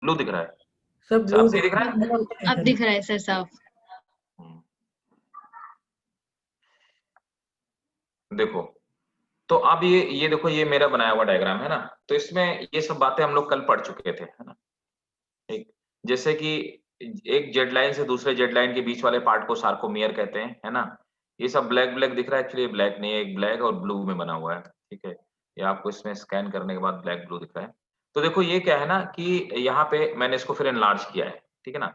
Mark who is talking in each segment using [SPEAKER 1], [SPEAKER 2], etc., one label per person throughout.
[SPEAKER 1] Blue दिख रहा है?
[SPEAKER 2] सब ब्लू
[SPEAKER 1] साफ सही दिख रहा है?
[SPEAKER 3] अब दिख रहा है सर साफ।
[SPEAKER 1] देखो, तो अब ये देखो, ये मेरा बनाया हुआ डायग्राम है ना, तो इसमें ये सब बातें हम लोग कल पढ़ चुके थे, है ना। ठीक, जैसे कि एक जेड लाइन से दूसरे जेड लाइन के बीच वाले पार्ट को सार्कोमियर कहते हैं, है ना। ये सब ब्लैक ब्लैक दिख रहा है, एक्चुअली ब्लैक नहीं है, एक ब्लैक और ब्लू में बना हुआ है, ठीक है। ये आपको इसमें स्कैन करने के बाद ब्लैक ब्लू दिख रहा है। तो देखो ये क्या है ना कि यहाँ पे मैंने इसको फिर एनलार्ज किया है, ठीक है ना।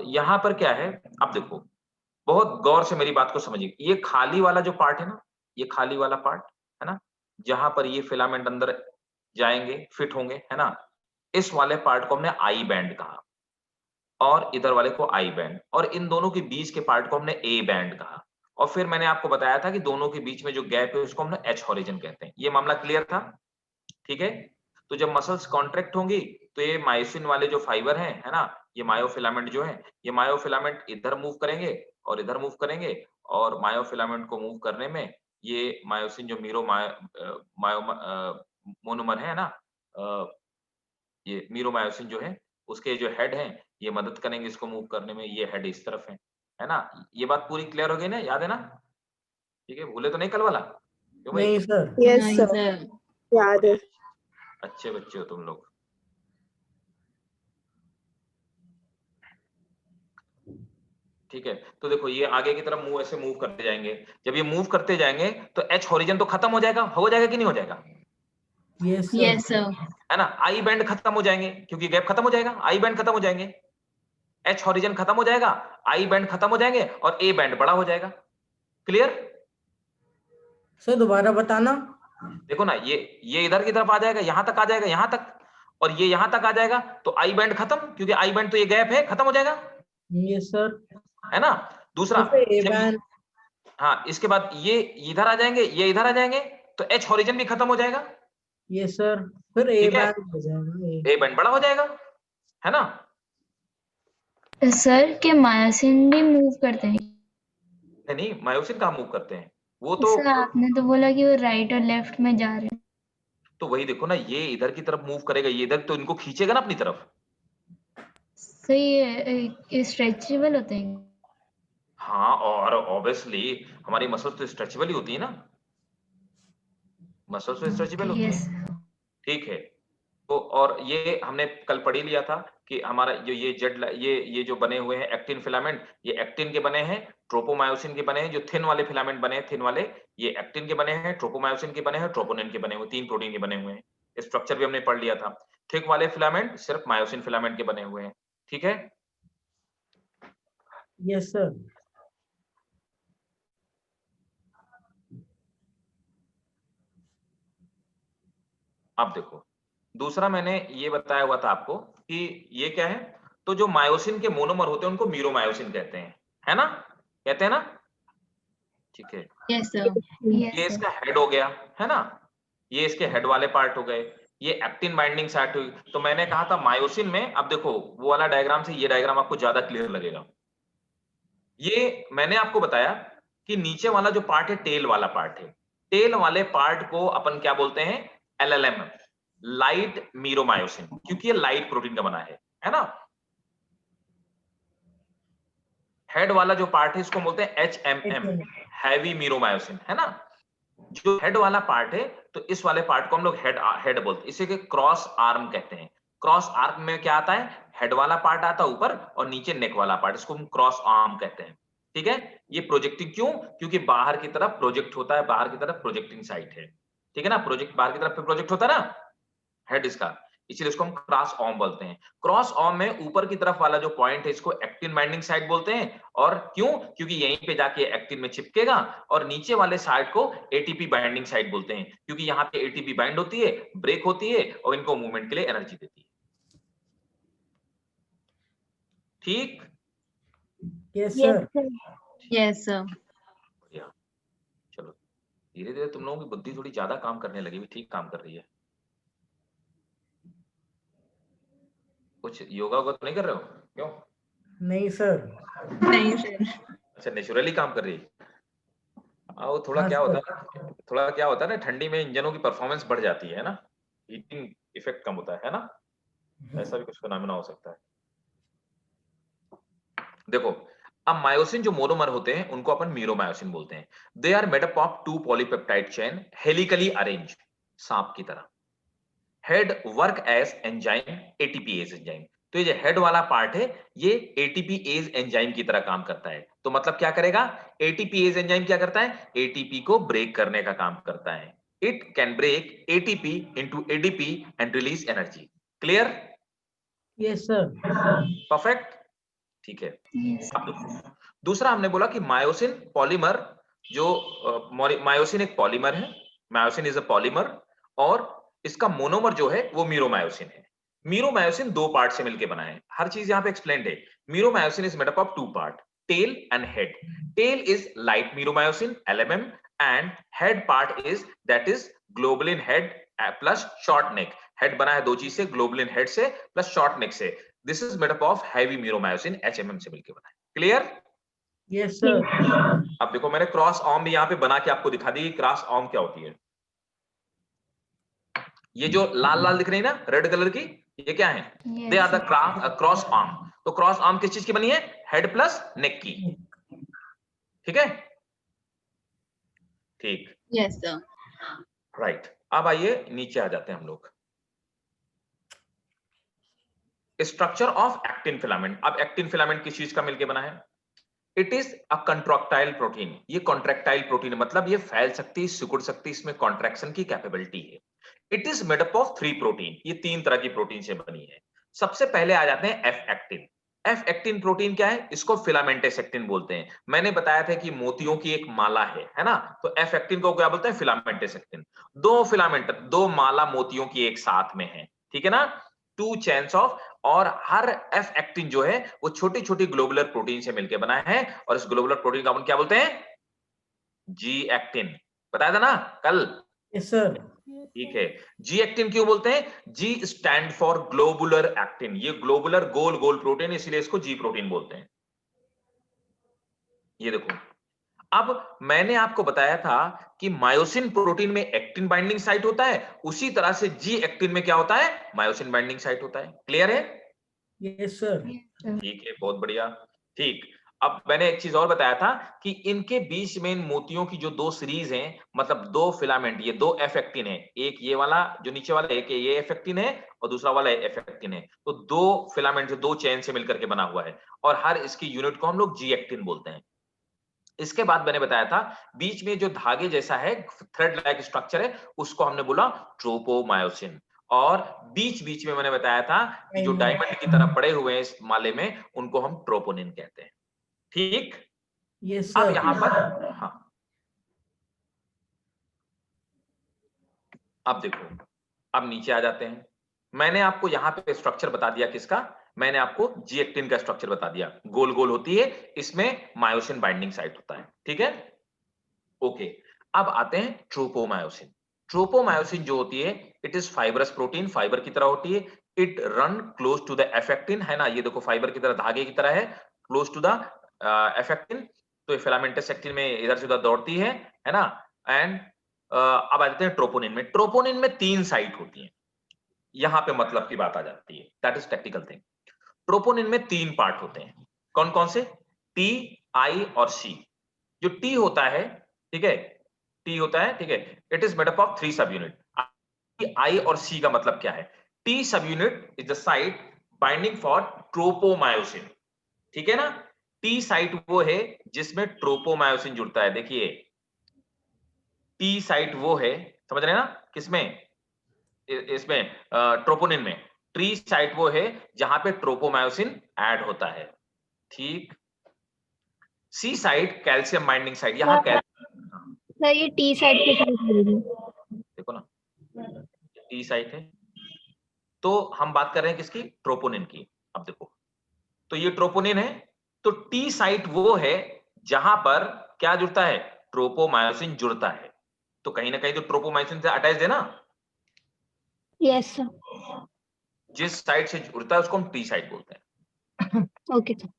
[SPEAKER 1] यहाँ पर क्या है, अब देखो, बहुत गौर से मेरी बात को समझिए। ये खाली वाला जो पार्ट है ना, ये खाली वाला पार्ट, है ना, जहाँ पर ये फिलामेंट अंदर जाएँगे, फिट होंगे, है ना? इस वाले पार्ट को हमने आई बैंड कहा और इधर वाले को आई बैंड, और इन दोनों के बीच के पार्ट को हमने ए बैंड कहा। और फिर मैंने आपको बताया था कि दोनों के बीच में जो गैप है उसको हमने एच हॉरिजन कहते हैं। ये मामला क्लियर था? ठीक है? तो जब मसल्स कॉन्ट्रैक्ट होंगी, तो ये मायोसिन वाले जो फाइबर हैं, है ना? ये मायोफिलामेंट जो है, ये मायोफिलामेंट इधर मूव करेंगे और इधर मूव करेंगे, और मायोफिलामेंट को मूव करने में ये मायोसिन जो मोनोमर है ना, ये मीरोमायोसिन जो है, उसके जो हेड हैं, ये मदद करेंगे इसको मूव करने में, ये हेड इस तरफ है ना? ये बात पूरी क्लियर हो गई ना? याद है ना? ठीक है, भूले तो नहीं कल वाला? क्यों भाई?
[SPEAKER 2] नहीं सर।
[SPEAKER 4] यस
[SPEAKER 3] नहीं
[SPEAKER 4] सर,
[SPEAKER 3] सर।
[SPEAKER 4] याद है।
[SPEAKER 1] अच्छे बच्चे हो तुम लोग। ठीक है, तो देखो ये आगे की तरफ ऐसे मूव करते जाएंगे। जब ये मूव करते जाएंगे तो एच हॉरिजन तो खत्म हो जाएगा कि नहीं हो जाएगा?
[SPEAKER 2] Yes sir.
[SPEAKER 3] Yes sir.
[SPEAKER 1] है ना? आई बैंड खत्म हो जाएंगे, क्योंकि गैप खत्म हो जाएगा, आई बैंड खत्म हो जाएंगे, एच हॉरिजन खत्म हो जाएगा, आई बैंड खत्म हो जाएंगे, और ए बैंड बड़ा हो जाएगा। क्लियर?
[SPEAKER 2] सर दोबारा बताना।
[SPEAKER 1] देखो ना, ये इधर की तरफ आ जाएगा, यहां तक आ जाएगा, यहां तक, और ये यहां तक आ जाएगा, तो आई बैंड खत्म, क्योंकि आई बैंड तो ये गैप है, खत्म हो जाएगा,
[SPEAKER 2] यस सर।
[SPEAKER 1] है ना। दूसरा,
[SPEAKER 2] तो फिर ए
[SPEAKER 1] जब
[SPEAKER 2] बैंड।
[SPEAKER 1] हाँ, इसके बाद ये इधर आ जाएंगे, ये इधर आ जाएंगे, तो एच हॉरिजन भी खत्म हो जाएगा।
[SPEAKER 2] यस सर, फिर ए
[SPEAKER 1] ठीक है,
[SPEAKER 2] बैंड हो जाएगा।
[SPEAKER 1] ए बैंड बड़ा हो जाएगा, है ना।
[SPEAKER 3] सर के मायोसिन भी मूव करते हैं?
[SPEAKER 1] नहीं, मायोसिन कहाँ मूव करते हैं, वो तो
[SPEAKER 3] सर आपने तो बोला कि वो राइट और लेफ्ट में जा रहे हैं।
[SPEAKER 1] तो वही देखो ना, ये इधर की तरफ मूव करेगा, ये इधर तो इनको खींचेगा ना अपनी तरफ।
[SPEAKER 3] सही है, स्ट्रेचेबल होते हैं।
[SPEAKER 1] हाँ, और ऑब्वियसली हमारी मसल्स तो स्ट्रेचेबल ही होती है ना, मसल्स तो स्ट्रेचेबल होती
[SPEAKER 3] यस।
[SPEAKER 1] हैं। ठीक है, तो और ये हमने कल पढ़ ही लिया था कि हमारा जो ये जो बने हुए हैं एक्टिन फिलामेंट, ये एक्टिन के बने हैं, ट्रोपोमायोसिन के बने हैं। जो थिन वाले फिलामेंट बने हैं, थिन वाले, ये एक्टिन के बने हैं, ट्रोपोमायोसिन के बने हैं, ट्रोपोनिन के बने हुए, 3 प्रोटीन के बने हुए हैं। स्ट्रक्चर भी हमने पढ़ लिया था। थिक वाले फिलामेंट सिर्फ मायोसिन फिलामेंट के बने हुए हैं। ठीक है,
[SPEAKER 2] यस सर।
[SPEAKER 1] अब देखो, दूसरा मैंने ये बताया हुआ था आपको कि ये क्या है, तो जो मायोसिन के मोनोमर होते हैं उनको मीरोमायोसिन कहते हैं, है ना? कहते हैं ना? ठीक है,
[SPEAKER 3] यस सर।
[SPEAKER 1] ये इसका हेड हो गया, है ना, ये इसके हेड वाले पार्ट हो गए, ये एक्टिन बाइंडिंग साइट हुई। तो मैंने कहा था मायोसिन में, अब देखो वो वाला डायग्राम से ये डायग्राम आपको ज्यादा क्लियर लगेगा। ये मैंने आपको बताया कि नीचे वाला जो पार्ट है टेल वाला पार्ट है, टेल वाले पार्ट को अपन क्या बोलते हैं? एलएलएम, लाइट मीरोमायोसिन, क्योंकि ये लाइट प्रोटीन का बना है ना। हेड वाला जो पार्ट है इसको बोलते हैं एचएमएम, हैवी मीरोमायोसिन, है ना। जो हेड वाला पार्ट है, तो इस वाले पार्ट को हम लोग हेड बोलते हैं, इसे के क्रॉस आर्म कहते हैं। क्रॉस आर्म में क्या आता है? हेड वाला पार्ट आता है ऊपर, और नीचे नेक वाला पार्ट, इसको हम क्रॉस आर्म कहते हैं। ठीक है, ये प्रोजेक्टिंग क्यों? क्योंकि बाहर की तरफ प्रोजेक्ट होता है, बाहर की तरफ प्रोजेक्टिंग साइट है, ठीक है ना। प्रोजेक्ट बाहर की तरफ प्रोजेक्ट होता है ना हेड इसका, इसीलिए इसको हम क्रॉस आर्म बोलते हैं। क्रॉस आर्म में ऊपर की तरफ वाला जो पॉइंट है इसको एक्टिन बाइंडिंग साइट बोलते हैं। और क्यों? क्योंकि यहीं पे जाके एक्टिन में चिपकेगा, और नीचे वाले साइड को एटीपी बाइंडिंग साइट बोलते हैं, क्योंकि यहाँ पे एटीपी बाइंड होती है, ब्रेक होती है, और इनको मूवमेंट के लिए एनर्जी देती है। ठीक?
[SPEAKER 2] Yes sir.
[SPEAKER 3] Yes sir.
[SPEAKER 1] बढ़िया, चलो धीरे धीरे तुम लोगों की बुद्धि थोड़ी ज्यादा काम करने लगी, भी ठीक काम कर रही है। कुछ योगा वोगा तो नहीं कर रहे हो? क्यों?
[SPEAKER 2] नहीं सर।
[SPEAKER 3] नहीं सर।
[SPEAKER 1] अच्छा, नेचुरली काम कर रही है। वो थोड़ा
[SPEAKER 2] हाँ
[SPEAKER 1] क्या
[SPEAKER 2] सर।
[SPEAKER 1] होता है ना, थोड़ा क्या होता है ना, ठंडी में इंजनों की परफॉर्मेंस बढ़ जाती है ना, हीटिंग इफेक्ट कम होता है ना। ऐसा भी कुछ फिनोमेना हो सकता है। देखो, अब मायोसिन जो मोनोमर होते हैं उनको अपन मीरोमायोसिन बोलते हैं। They are made up of 2 polypeptide chain helically arrange, सांप की तरह। Head work as enzyme, ATPase enzyme. तो ये जो हेड वाला पार्ट है ये एटीपीएज एंजाइम की तरह काम करता है। तो मतलब क्या करेगा? एटीपीएज एंजाइम क्या करता है? एटीपी को ब्रेक करने का काम करता है। It can break ATP into ADP and release energy. Clear?
[SPEAKER 2] Yes, sir.
[SPEAKER 1] Perfect, ठीक है।
[SPEAKER 3] Yes.
[SPEAKER 1] अब दूसरा हमने बोला कि मायोसिन पॉलीमर, जो मायोसिन एक पॉलीमर है, मायोसिन इज अ पॉलीमर, और इसका मोनोमर जो है वो मीरोमायोसिन है। मीरोमायोसिन 2 पार्ट से मिलकर बना है। हर चीज यहां पे एक्सप्लेन्ड है। Meromyosin is made up of 2 part, tail and head. Tail is light meromyosin LMM, and head part is that is globulin head plus short neck. Head बना है 2 चीज से, ग्लोबुलिन हेड से प्लस शॉर्ट नेक से। This is made up of heavy meromyosin, HMM से मिलकर बना है। क्लियर?
[SPEAKER 2] Yes, sir.
[SPEAKER 1] अब देखो मैंने क्रॉस आर्म भी यहाँ पे बना के आपको दिखा दी कि क्रॉस आर्म क्या होती है। ये जो लाल लाल दिख रही है ना, रेड कलर की, ये क्या है? They are the cross arm. तो क्रॉस आर्म किस चीज की बनी है? हेड प्लस नेक की। ठीक है, ठीक,
[SPEAKER 3] Yes, sir.
[SPEAKER 1] राइट। अब आइए नीचे आ जाते हैं हम लोग। Structure of actin filament. अब एक्टिन फिलामेंट किस चीज का मिलकर बना है? It is a contractile protein. ये कॉन्ट्रैक्टाइल प्रोटीन है, मतलब ये फैल सकती, सिकुड़ सकती, इसमें कॉन्ट्रैक्शन की कैपेबिलिटी है। It is made up of 3 protein. ये 3 तरह की प्रोटीन से बनी है। सबसे पहले आ जाते हैं F actin. F actin protein क्या है? इसको फिलामेंटस एक्टिन बोलते हैं। मैंने बताया था कि मोतियों की एक माला है ना, तो एफ एक्टिन को क्या बोलते हैं? Filamentous actin. 2 फिलामेंट, 2 माला मोतियों की एक साथ में है, ठीक है ना, 2 चेन्स ऑफ। और हर एफ एक्टिन जो है वो छोटी छोटी ग्लोबुलर प्रोटीन से मिलकर बना है, और इस ग्लोबुलर प्रोटीन का अपन क्या बोलते हैं? G actin. बताया था ना कल?
[SPEAKER 2] Yes, sir.
[SPEAKER 1] ठीक है। जी एक्टिन क्यों बोलते हैं? G stand for globular actin. ये ग्लोबुलर गोल गोल प्रोटीन, इसलिए इसको जी प्रोटीन बोलते हैं। ये देखो, अब मैंने आपको बताया था कि मायोसिन प्रोटीन में एक्टिन बाइंडिंग साइट होता है, उसी तरह से जी एक्टिन में क्या होता है? मायोसिन बाइंडिंग साइट होता है। क्लियर है?
[SPEAKER 2] Yes, sir.
[SPEAKER 3] Yes, sir.
[SPEAKER 1] ठीक है, बहुत बढ़िया। ठीक, अब मैंने एक चीज और बताया था कि इनके बीच में इन मोतियों की जो 2 सीरीज हैं, मतलब 2 फिलामेंट, ये 2 एफ एक्टिन है। एक ये वाला जो नीचे वाला, एक ये एफ एक्टिन है और दूसरा वाला एफ एक्टिन है। तो 2 फिलामेंट जो 2 चेन से मिलकर के बना हुआ है, और हर इसकी यूनिट को हम लोग जी एक्टिन बोलते हैं। इसके बाद मैंने बताया था बीच में जो धागे जैसा है, थ्रेड लाइक स्ट्रक्चर है, उसको हमने बोला ट्रोपोमायोसिन। और बीच बीच में मैंने बताया था कि जो डायमंड की तरह पड़े हुए हैं इस माले में, उनको हम ट्रोपोनिन कहते हैं। ठीक,
[SPEAKER 2] Yes,
[SPEAKER 1] अब
[SPEAKER 2] sir.
[SPEAKER 1] यहां पर, हाँ, अब देखो, अब नीचे आ जाते हैं। मैंने आपको यहां पे स्ट्रक्चर बता दिया किसका? मैंने आपको जी एक्टिन का स्ट्रक्चर बता दिया। गोल गोल होती है, इसमें मायोसिन बाइंडिंग साइट होता है। ठीक है, ओके। अब आते हैं ट्रोपोमायोसिन। ट्रोपोमायोसिन जो होती है, it is fibrous protein, fibre की तरह होती है। It run close to the F actin, है ना, ये देखो फाइबर की तरह, धागे की तरह है, क्लोज टू द एफेक्टिन। तो फिलामेंटस एक्टिन में इधर से उधर दौड़ती है ना। एंड अब आ जाते हैं ट्रोपोनिन में। ट्रोपोनिन में 3 साइट होती हैं। यहां पे मतलब की बात आ जाती है, that is technical thing. Troponin में 3 पार्ट होते हैं। कौन कौन से? टी, आई और सी। जो टी होता है, ठीक है, टी होता है, ठीक है, it is made up of 3 सब यूनिट। आई और सी का मतलब क्या है? टी सब unit is the site binding for tropomyosin, ठीक है ना। टी साइट वो है जिसमें ट्रोपोमायोसिन जुड़ता है। देखिए, टी साइट वो है, समझ रहे हैं ना, किसमें? इसमें ट्रोपोनिन में। टी साइट वो है जहां पे ट्रोपोमायोसिन ऐड होता है। ठीक, सी साइट कैल्शियम बाइंडिंग साइट, यहां कैल्शियम,
[SPEAKER 3] सर ये टी साइड पे क्लिक करेंगे।
[SPEAKER 1] देखो ना, टी साइट है। तो हम बात कर रहे हैं किसकी? ट्रोपोनिन की। अब देखो, तो ये ट्रोपोनिन है। तो टी साइट वो है जहां पर क्या जुड़ता है? ट्रोपोमायोसिन जुड़ता है। तो कहीं ना कहीं तो ट्रोपोमायोसिन से अटैच है ना।
[SPEAKER 3] Yes sir.
[SPEAKER 1] जिस साइड से जुड़ता है उसको हम टी साइट बोलते हैं।
[SPEAKER 3] Okay sir.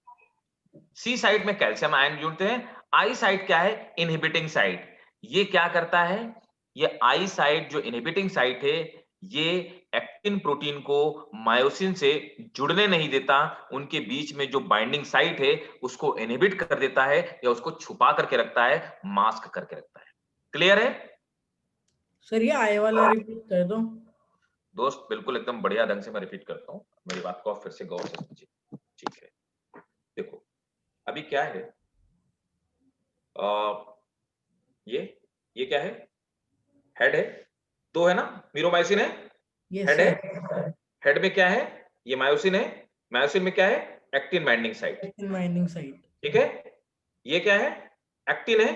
[SPEAKER 1] सी साइट में कैल्शियम आयन जुड़ते हैं। आई साइट क्या है? Inhibiting site. ये क्या करता है? ये आई साइट जो इनहिबिटिंग साइट है, ये एक्टिन प्रोटीन को मायोसिन से जुड़ने नहीं देता, उनके बीच में जो बाइंडिंग साइट है उसको इनहिबिट कर देता है या उसको छुपा करके रखता है, मास्क करके रखता है। क्लियर है
[SPEAKER 2] सर ये आए वाला रिपीट कर दो।
[SPEAKER 1] दोस्त? बिल्कुल एकदम बढ़िया ढंग से मैं रिपीट करता हूँ, मेरी बात को आप फिर से गौर से समझिए। ठीक है, देखो अभी क्या है, ये क्या है? हेड है, दो है ना, मीरोमाइसिन है,
[SPEAKER 2] यस
[SPEAKER 1] हेड है,
[SPEAKER 2] सर।
[SPEAKER 1] हेड में क्या है? ये मायोसिन है, मायोसिन में क्या है? Actin binding site.
[SPEAKER 2] Actin binding site.
[SPEAKER 1] ठीक है, ये क्या है? एक्टिन है,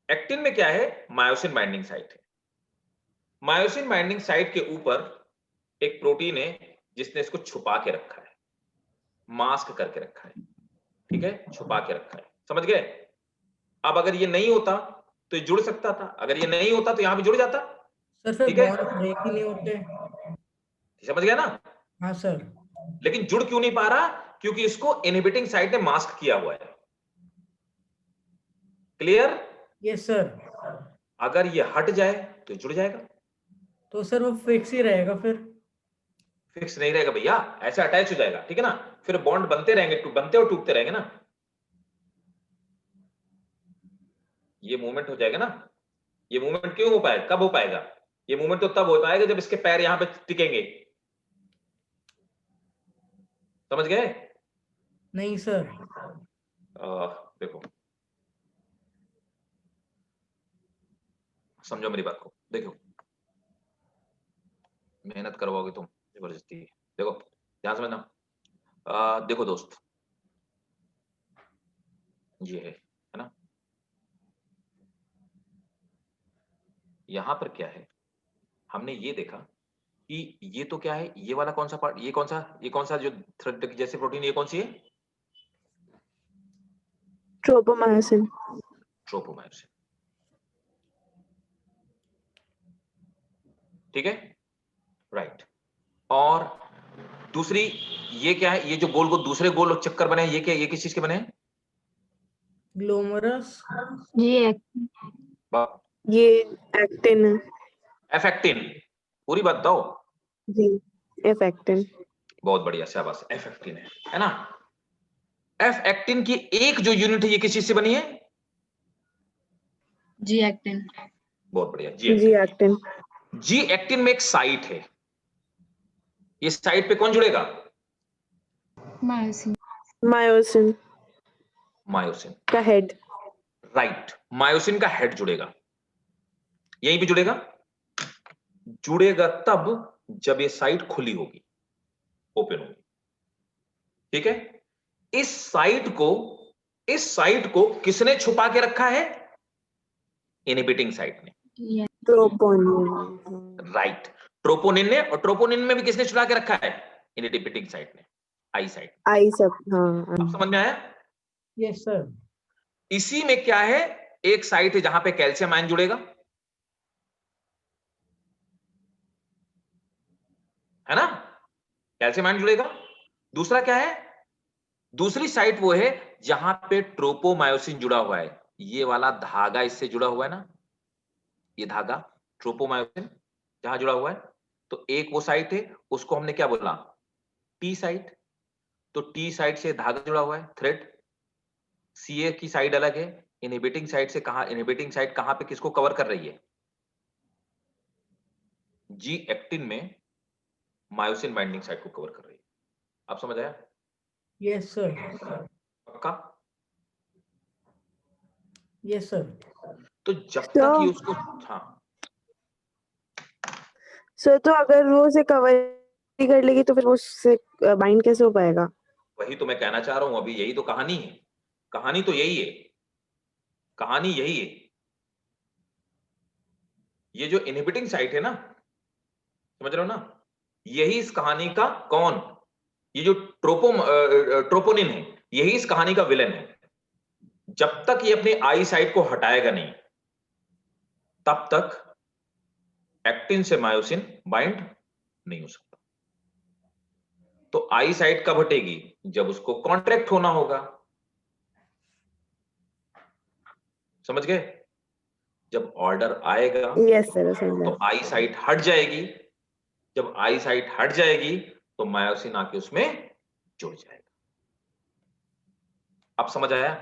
[SPEAKER 1] एक्टिन में क्या है? मायोसिन बाइंडिंग साइट है। मायोसिन बाइंडिंग साइट के ऊपर एक प्रोटीन है जिसने इसको छुपा के रखा है, मास्क करके रखा है। ठीक है, छुपा के रखा है, समझ गए? अब अगर ये नहीं होता तो ये जुड़ सकता था, अगर ये नहीं होता तो यहां भी जुड़ जाता।
[SPEAKER 2] सर फिर
[SPEAKER 1] ठीक है,
[SPEAKER 2] बॉन्ड ब्रेक ही नहीं होते।
[SPEAKER 1] समझ गया ना?
[SPEAKER 2] हाँ सर।
[SPEAKER 1] लेकिन जुड़ क्यों नहीं पा रहा? क्योंकि इसको इनहिबिटिंग साइट ने मास्क किया हुआ है। क्लियर?
[SPEAKER 2] Yes sir.
[SPEAKER 1] अगर ये हट जाए तो ये जुड़ जाएगा।
[SPEAKER 2] तो सर वो फिक्स ही रहेगा फिर।
[SPEAKER 1] फिक्स नहीं रहेगा भैया, ऐसे अटैच हो जाएगा। ठीक है ना, फिर बॉन्ड बनते रहेंगे, बनते और टूटते रहेंगे ना, ये मूवमेंट हो जाएगा ना। ये मूवमेंट क्यों हो पाएगा, कब हो पाएगा? ये मूवमेंट तो तब हो पाएगा जब इसके पैर यहां पे टिकेंगे। समझ गए?
[SPEAKER 2] नहीं सर।
[SPEAKER 1] देखो, समझो मेरी बात को, देखो मेहनत करवाओगे तुम जबरदस्ती। देखो ध्यान समझना। देखो दोस्त, ये है ना, यहां पर क्या है, हमने ये देखा कि ये तो क्या है, ये वाला कौन सा पार्ट, ये कौन सा जो थ्रेड जैसे प्रोटीन, ये कौन सी है?
[SPEAKER 3] ट्रोपोमायोसिन।
[SPEAKER 1] ट्रोपोमायोसिन। ठीक है, राइट। और दूसरी, ये क्या है, ये जो गोल गोल दूसरे गोल चक्कर बने हैं, ये क्या, ये किस चीज के बने हैं?
[SPEAKER 2] ग्लोमरस।
[SPEAKER 3] जी
[SPEAKER 1] वाह,
[SPEAKER 3] ये एक्टिन है।
[SPEAKER 1] एफेक्टिन, पूरी बात बताओ।
[SPEAKER 3] जी एफ एक्टिन।
[SPEAKER 1] बहुत बढ़िया, शाबाश, एफेक्टिन है ना। एफ एक्टिन की एक जो यूनिट है ये किस चीज से बनी है?
[SPEAKER 4] G actin.
[SPEAKER 1] बहुत बढ़िया, जी
[SPEAKER 3] G
[SPEAKER 1] actin.
[SPEAKER 3] Actin.
[SPEAKER 1] G actin में एक साइट है, ये साइट पे कौन जुड़ेगा?
[SPEAKER 4] मायोसिन।
[SPEAKER 3] मायोसिन
[SPEAKER 1] मायोसिन
[SPEAKER 3] का हेड।
[SPEAKER 1] राइट, मायोसिन का हेड जुड़ेगा, यहीं पे जुड़ेगा। जुड़ेगा तब जब ये साइट खुली होगी, ओपन होगी। ठीक है, इस साइट को किसने छुपा के रखा है? इनहिबिटिंग साइट ने।
[SPEAKER 3] ट्रोपोनिन।
[SPEAKER 1] राइट, ट्रोपोनिन ने, और ट्रोपोनिन में भी किसने छुपा के रखा है? इनहिबिटिंग साइट ने, आई साइट।
[SPEAKER 3] आई सब हाँ।
[SPEAKER 1] अब समझ में आया?
[SPEAKER 2] Yes sir.
[SPEAKER 1] इसी में क्या है, एक साइट है जहां पे कैल्शियम आयन जुड़ेगा, है ना, कैल्शियम आयन जुड़ेगा। दूसरा क्या है, दूसरी साइट वो है जहां पे ट्रोपोमायोसिन जुड़ा हुआ है, ये वाला धागा इससे जुड़ा हुआ है ना, ये धागा ट्रोपोमायोसिन जहां जुड़ा हुआ है। तो एक वो साइट है, उसको हमने क्या बोला? T site. तो टी साइट से धागा जुड़ा हुआ है, थ्रेड। सीए की साइड अलग है, इनहिबिटिंग साइट से कहां, इनहिबिटिंग साइट कहां पे किसको कवर कर रही है? जी एक्टिन में मायोसिन बाइंडिंग साइट को कवर कर रही है। आप समझ आया?
[SPEAKER 2] Yes sir.
[SPEAKER 1] पक्का?
[SPEAKER 2] Yes sir.
[SPEAKER 1] तो जब
[SPEAKER 3] तो
[SPEAKER 1] तक ये उसको, हाँ
[SPEAKER 3] सर तो अगर वो उसे कवर ही कर लेगी तो फिर वो उससे बाइंड कैसे हो पाएगा?
[SPEAKER 1] वही तो मैं कहना चाह रहा हूं, अभी यही तो कहानी है, कहानी तो यही है, कहानी यही है। ये जो इनहिबिटिंग साइट है ना, समझ रहे हो ना, यही इस कहानी का कौन, ये जो ट्रोपोनिन है, यही इस कहानी का विलन है। जब तक ये अपनी आई साइट को हटाएगा नहीं, तब तक एक्टिन से मायोसिन बाइंड नहीं हो सकता। तो आई साइट कब हटेगी? जब उसको कॉन्ट्रैक्ट होना होगा। समझ गए? जब ऑर्डर आएगा
[SPEAKER 3] यस सर समझ
[SPEAKER 1] तो आई साइट हट जाएगी, जब आई साइट हट जाएगी तो मायोसिन आके उसमें जुड़ जाएगा। अब समझ आया?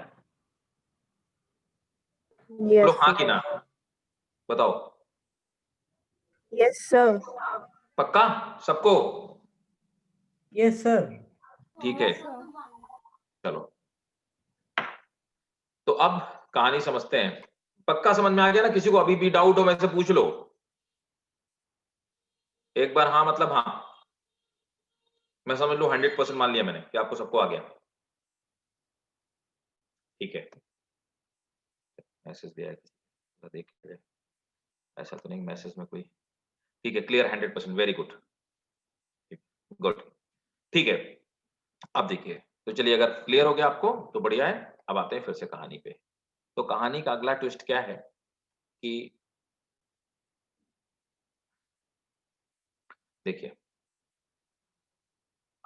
[SPEAKER 1] बोलो
[SPEAKER 3] Yes,
[SPEAKER 1] हाँ
[SPEAKER 3] sir.
[SPEAKER 1] कि ना, बताओ।
[SPEAKER 3] Yes, sir.
[SPEAKER 1] पक्का सबको?
[SPEAKER 2] Yes, sir.
[SPEAKER 1] ठीक है, चलो तो अब कहानी समझते हैं। पक्का समझ में आ गया ना? किसी को अभी भी डाउट हो वैसे पूछ लो एक बार। हाँ मतलब हाँ, मैं समझ लूं 100% मान लिया मैंने कि आपको सबको आ गया। ठीक है, मैसेज दिया है तो देख ले। ऐसा तो नहीं मैसेज में कोई। ठीक है, क्लियर 100%, वेरी गुड, गुड। ठीक है, अब देखिए, तो चलिए अगर क्लियर हो गया आपको तो बढ़िया है। अब आते हैं फिर से कहानी पे। तो कहानी का अगला ट्विस्ट क्या है कि देखिए,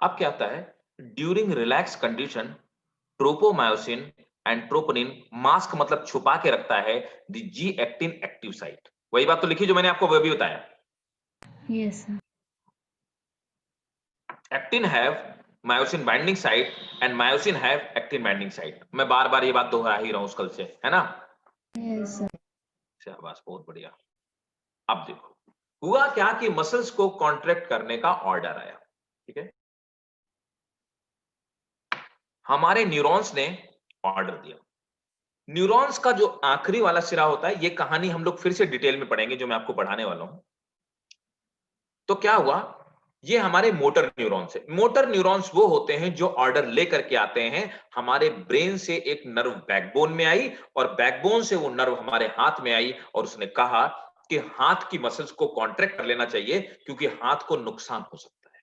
[SPEAKER 1] अब क्या आता है, during relax condition tropomyosin and troponin mask मतलब छुपा के रखता है the G actin active site. वही बात तो लिखी जो मैंने आपको वह भी बताया।
[SPEAKER 4] Yes, sir.
[SPEAKER 1] Actin have myosin binding site and myosin have actin binding site. मैं बार बार ये बात दोहरा ही रहा हूं कल से, है ना?
[SPEAKER 4] Yes, sir.
[SPEAKER 1] शाबाश, बहुत बढ़िया। अब देखो हुआ क्या कि मसल्स को कॉन्ट्रैक्ट करने का ऑर्डर आया। ठीक है, हमारे न्यूरॉन्स ने ऑर्डर दिया। न्यूरॉन्स का जो आखिरी वाला सिरा होता है, ये कहानी हम लोग फिर से डिटेल में पढ़ेंगे जो मैं आपको पढ़ाने वाला हूं। तो क्या हुआ, ये हमारे मोटर न्यूरॉन्स है। मोटर न्यूरॉन्स वो होते हैं जो ऑर्डर लेकर के आते हैं। हमारे ब्रेन से एक नर्व बैकबोन में आई और बैकबोन से वो नर्व हमारे हाथ में आई और उसने कहा कि हाथ की मसल्स को कॉन्ट्रैक्ट कर लेना चाहिए क्योंकि हाथ को नुकसान हो सकता है।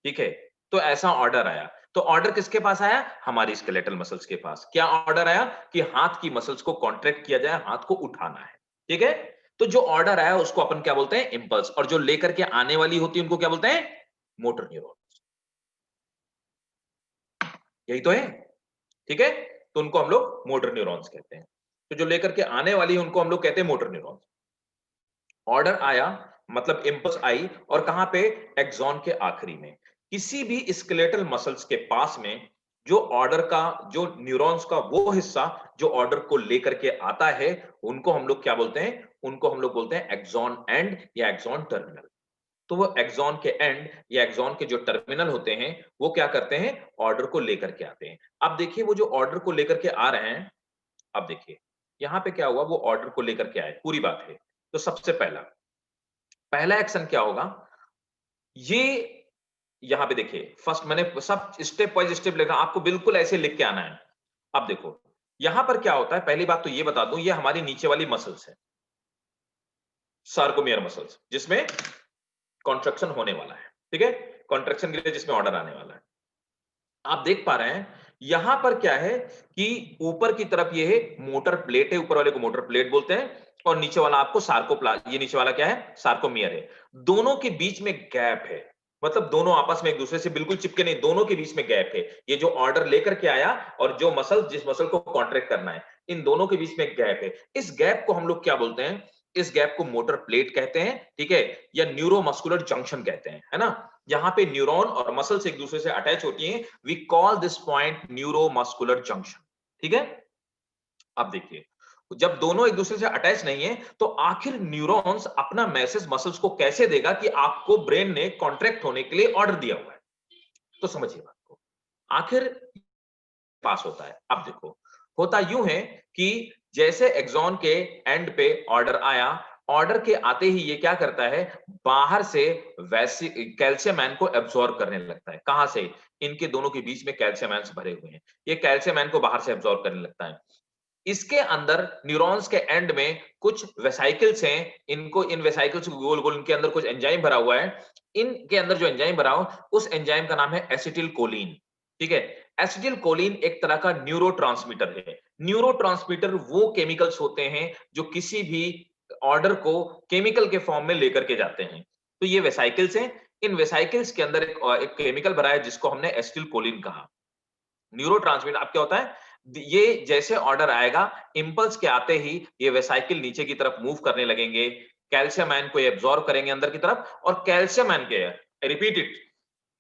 [SPEAKER 1] ठीक है, तो ऐसा ऑर्डर आया। तो ऑर्डर किसके पास आया? हमारी स्केलेटल मसल्स के पास। क्या ऑर्डर आया? कि हाथ की मसल्स को कॉन्ट्रैक्ट किया जाए, हाथ को उठाना है। ठीक है, तो जो ऑर्डर आया उसको अपन क्या बोलते हैं? इंपल्स। और जो लेकर के आने वाली होती है उनको क्या बोलते हैं? Motor neurons. यही तो है। ठीक है, तो उनको हम लोग मोटर न्यूरॉन्स कहते हैं। तो जो लेकर के आने वाली है उनको हम लोग कहते हैं मोटर न्यूरॉन्स। ऑर्डर आया मतलब इंपल्स आई, और कहां पे? एक्सॉन के आखिरी में। किसी भी स्केलेटल मसल्स के पास में जो ऑर्डर का, जो न्यूरॉन्स का वो हिस्सा जो ऑर्डर को लेकर के आता है, उनको हम लोग क्या बोलते हैं? उनको हम लोग बोलते हैं एक्सॉन एंड या एक्सॉन टर्मिनल। तो वो एक्सॉन के एंड या एक्सॉन के जो टर्मिनल होते हैं वो क्या करते हैं? ऑर्डर को लेकर के आते हैं। अब देखिए वो जो ऑर्डर को लेकर के आ रहे हैं, अब देखिए यहां पे क्या हुआ, वो ऑर्डर को लेकर के आए, पूरी बात है। तो सबसे पहला एक्शन क्या होगा, ये यहां पे देखिए, फर्स्ट मैंने सब स्टेप बाय स्टेप लिखा, आपको बिल्कुल ऐसे लिख के आना है। अब देखो यहां पर क्या होता है, पहली बात तो ये बता दूं, ये हमारी नीचे वाली मसल्स है, सार्कोमियर मसल्स, जिसमें कॉन्ट्रैक्शन होने वाला है। ठीक है, कॉन्ट्रैक्शन के लिए जिसमें ऑर्डर आने वाला है। आप देख पा रहे हैं यहां पर क्या है कि ऊपर की तरफ ये है मोटर प्लेट है, ऊपर वाले को मोटर प्लेट बोलते हैं, और नीचे वाला आपको ये नीचे वाला क्या है? सार्कोमियर है। दोनों के बीच में गैप है, मतलब दोनों आपस में एक दूसरे से बिल्कुल चिपके नहीं, दोनों के बीच में गैप है। ये जो ऑर्डर लेकर के आया और जो मसल, जिस मसल को कॉन्ट्रैक्ट करना है, इन दोनों के बीच में गैप है। इस गैप को हम लोग क्या बोलते हैं? इस गैप को मोटर प्लेट कहते हैं। ठीक है, या न्यूरोमस्कुलर जंक्शन कहते हैं, है ना? यहां पे न्यूरॉन और मसल्स एक दूसरे से अटैच होती हैं। We call this point neuromuscular junction. ठीक है, अब देखिए जब दोनों एक दूसरे से अटैच नहीं है तो आखिर न्यूरॉन्स अपना मैसेज मसल्स को कैसे देगा कि आपको ब्रेन ने कॉन्ट्रैक्ट होने के लिए ऑर्डर दिया हुआ है? तो समझिए बात को, आखिर पास होता है। अब देखो होता यूं है कि जैसे एक्सॉन के एंड पे ऑर्डर आया, ऑर्डर के आते ही ये क्या करता है, बाहर से वैसे कैल्शियम आयन को एब्जॉर्ब करने लगता है। कहां से? इनके दोनों के बीच में कैल्शियम आयन भरे हुए हैं, ये कैल्शियम आयन को बाहर से एब्जॉर्ब करने लगता है। इसके अंदर न्यूरॉन्स के एंड में कुछ वेसाइकल्स हैं, इनको, इन वेसाइकल्स को गोल गोल इनके अंदर कुछ एंजाइम भरा हुआ है। इनके अंदर जो एंजाइम भरा हो उस एंजाइम का नाम है एसिटिल कोलिन। ठीक है, एसिटिल कोलिन एक तरह का न्यूरोट्रांसमीटर है। न्यूरोट्रांसमीटर वो केमिकल्स होते हैं जो किसी भी ऑर्डर को केमिकल के फॉर्म में लेकर के जाते हैं। तो ये वेसाइकल्स हैं, इन वेसाइकल्स के अंदर एक केमिकल भरा है जिसको हमने एसिटिल कोलिन कहा। न्यूरोट्रांसमीटर अब क्या होता है, ये जैसे ऑर्डर आएगा, इंपल्स के आते ही ये वेसाइकिल नीचे की तरफ मूव करने लगेंगे। कैल्शियम आयन को एब्जॉर्ब करेंगे अंदर की तरफ, और कैल्शियम आयन के, रिपीट इट,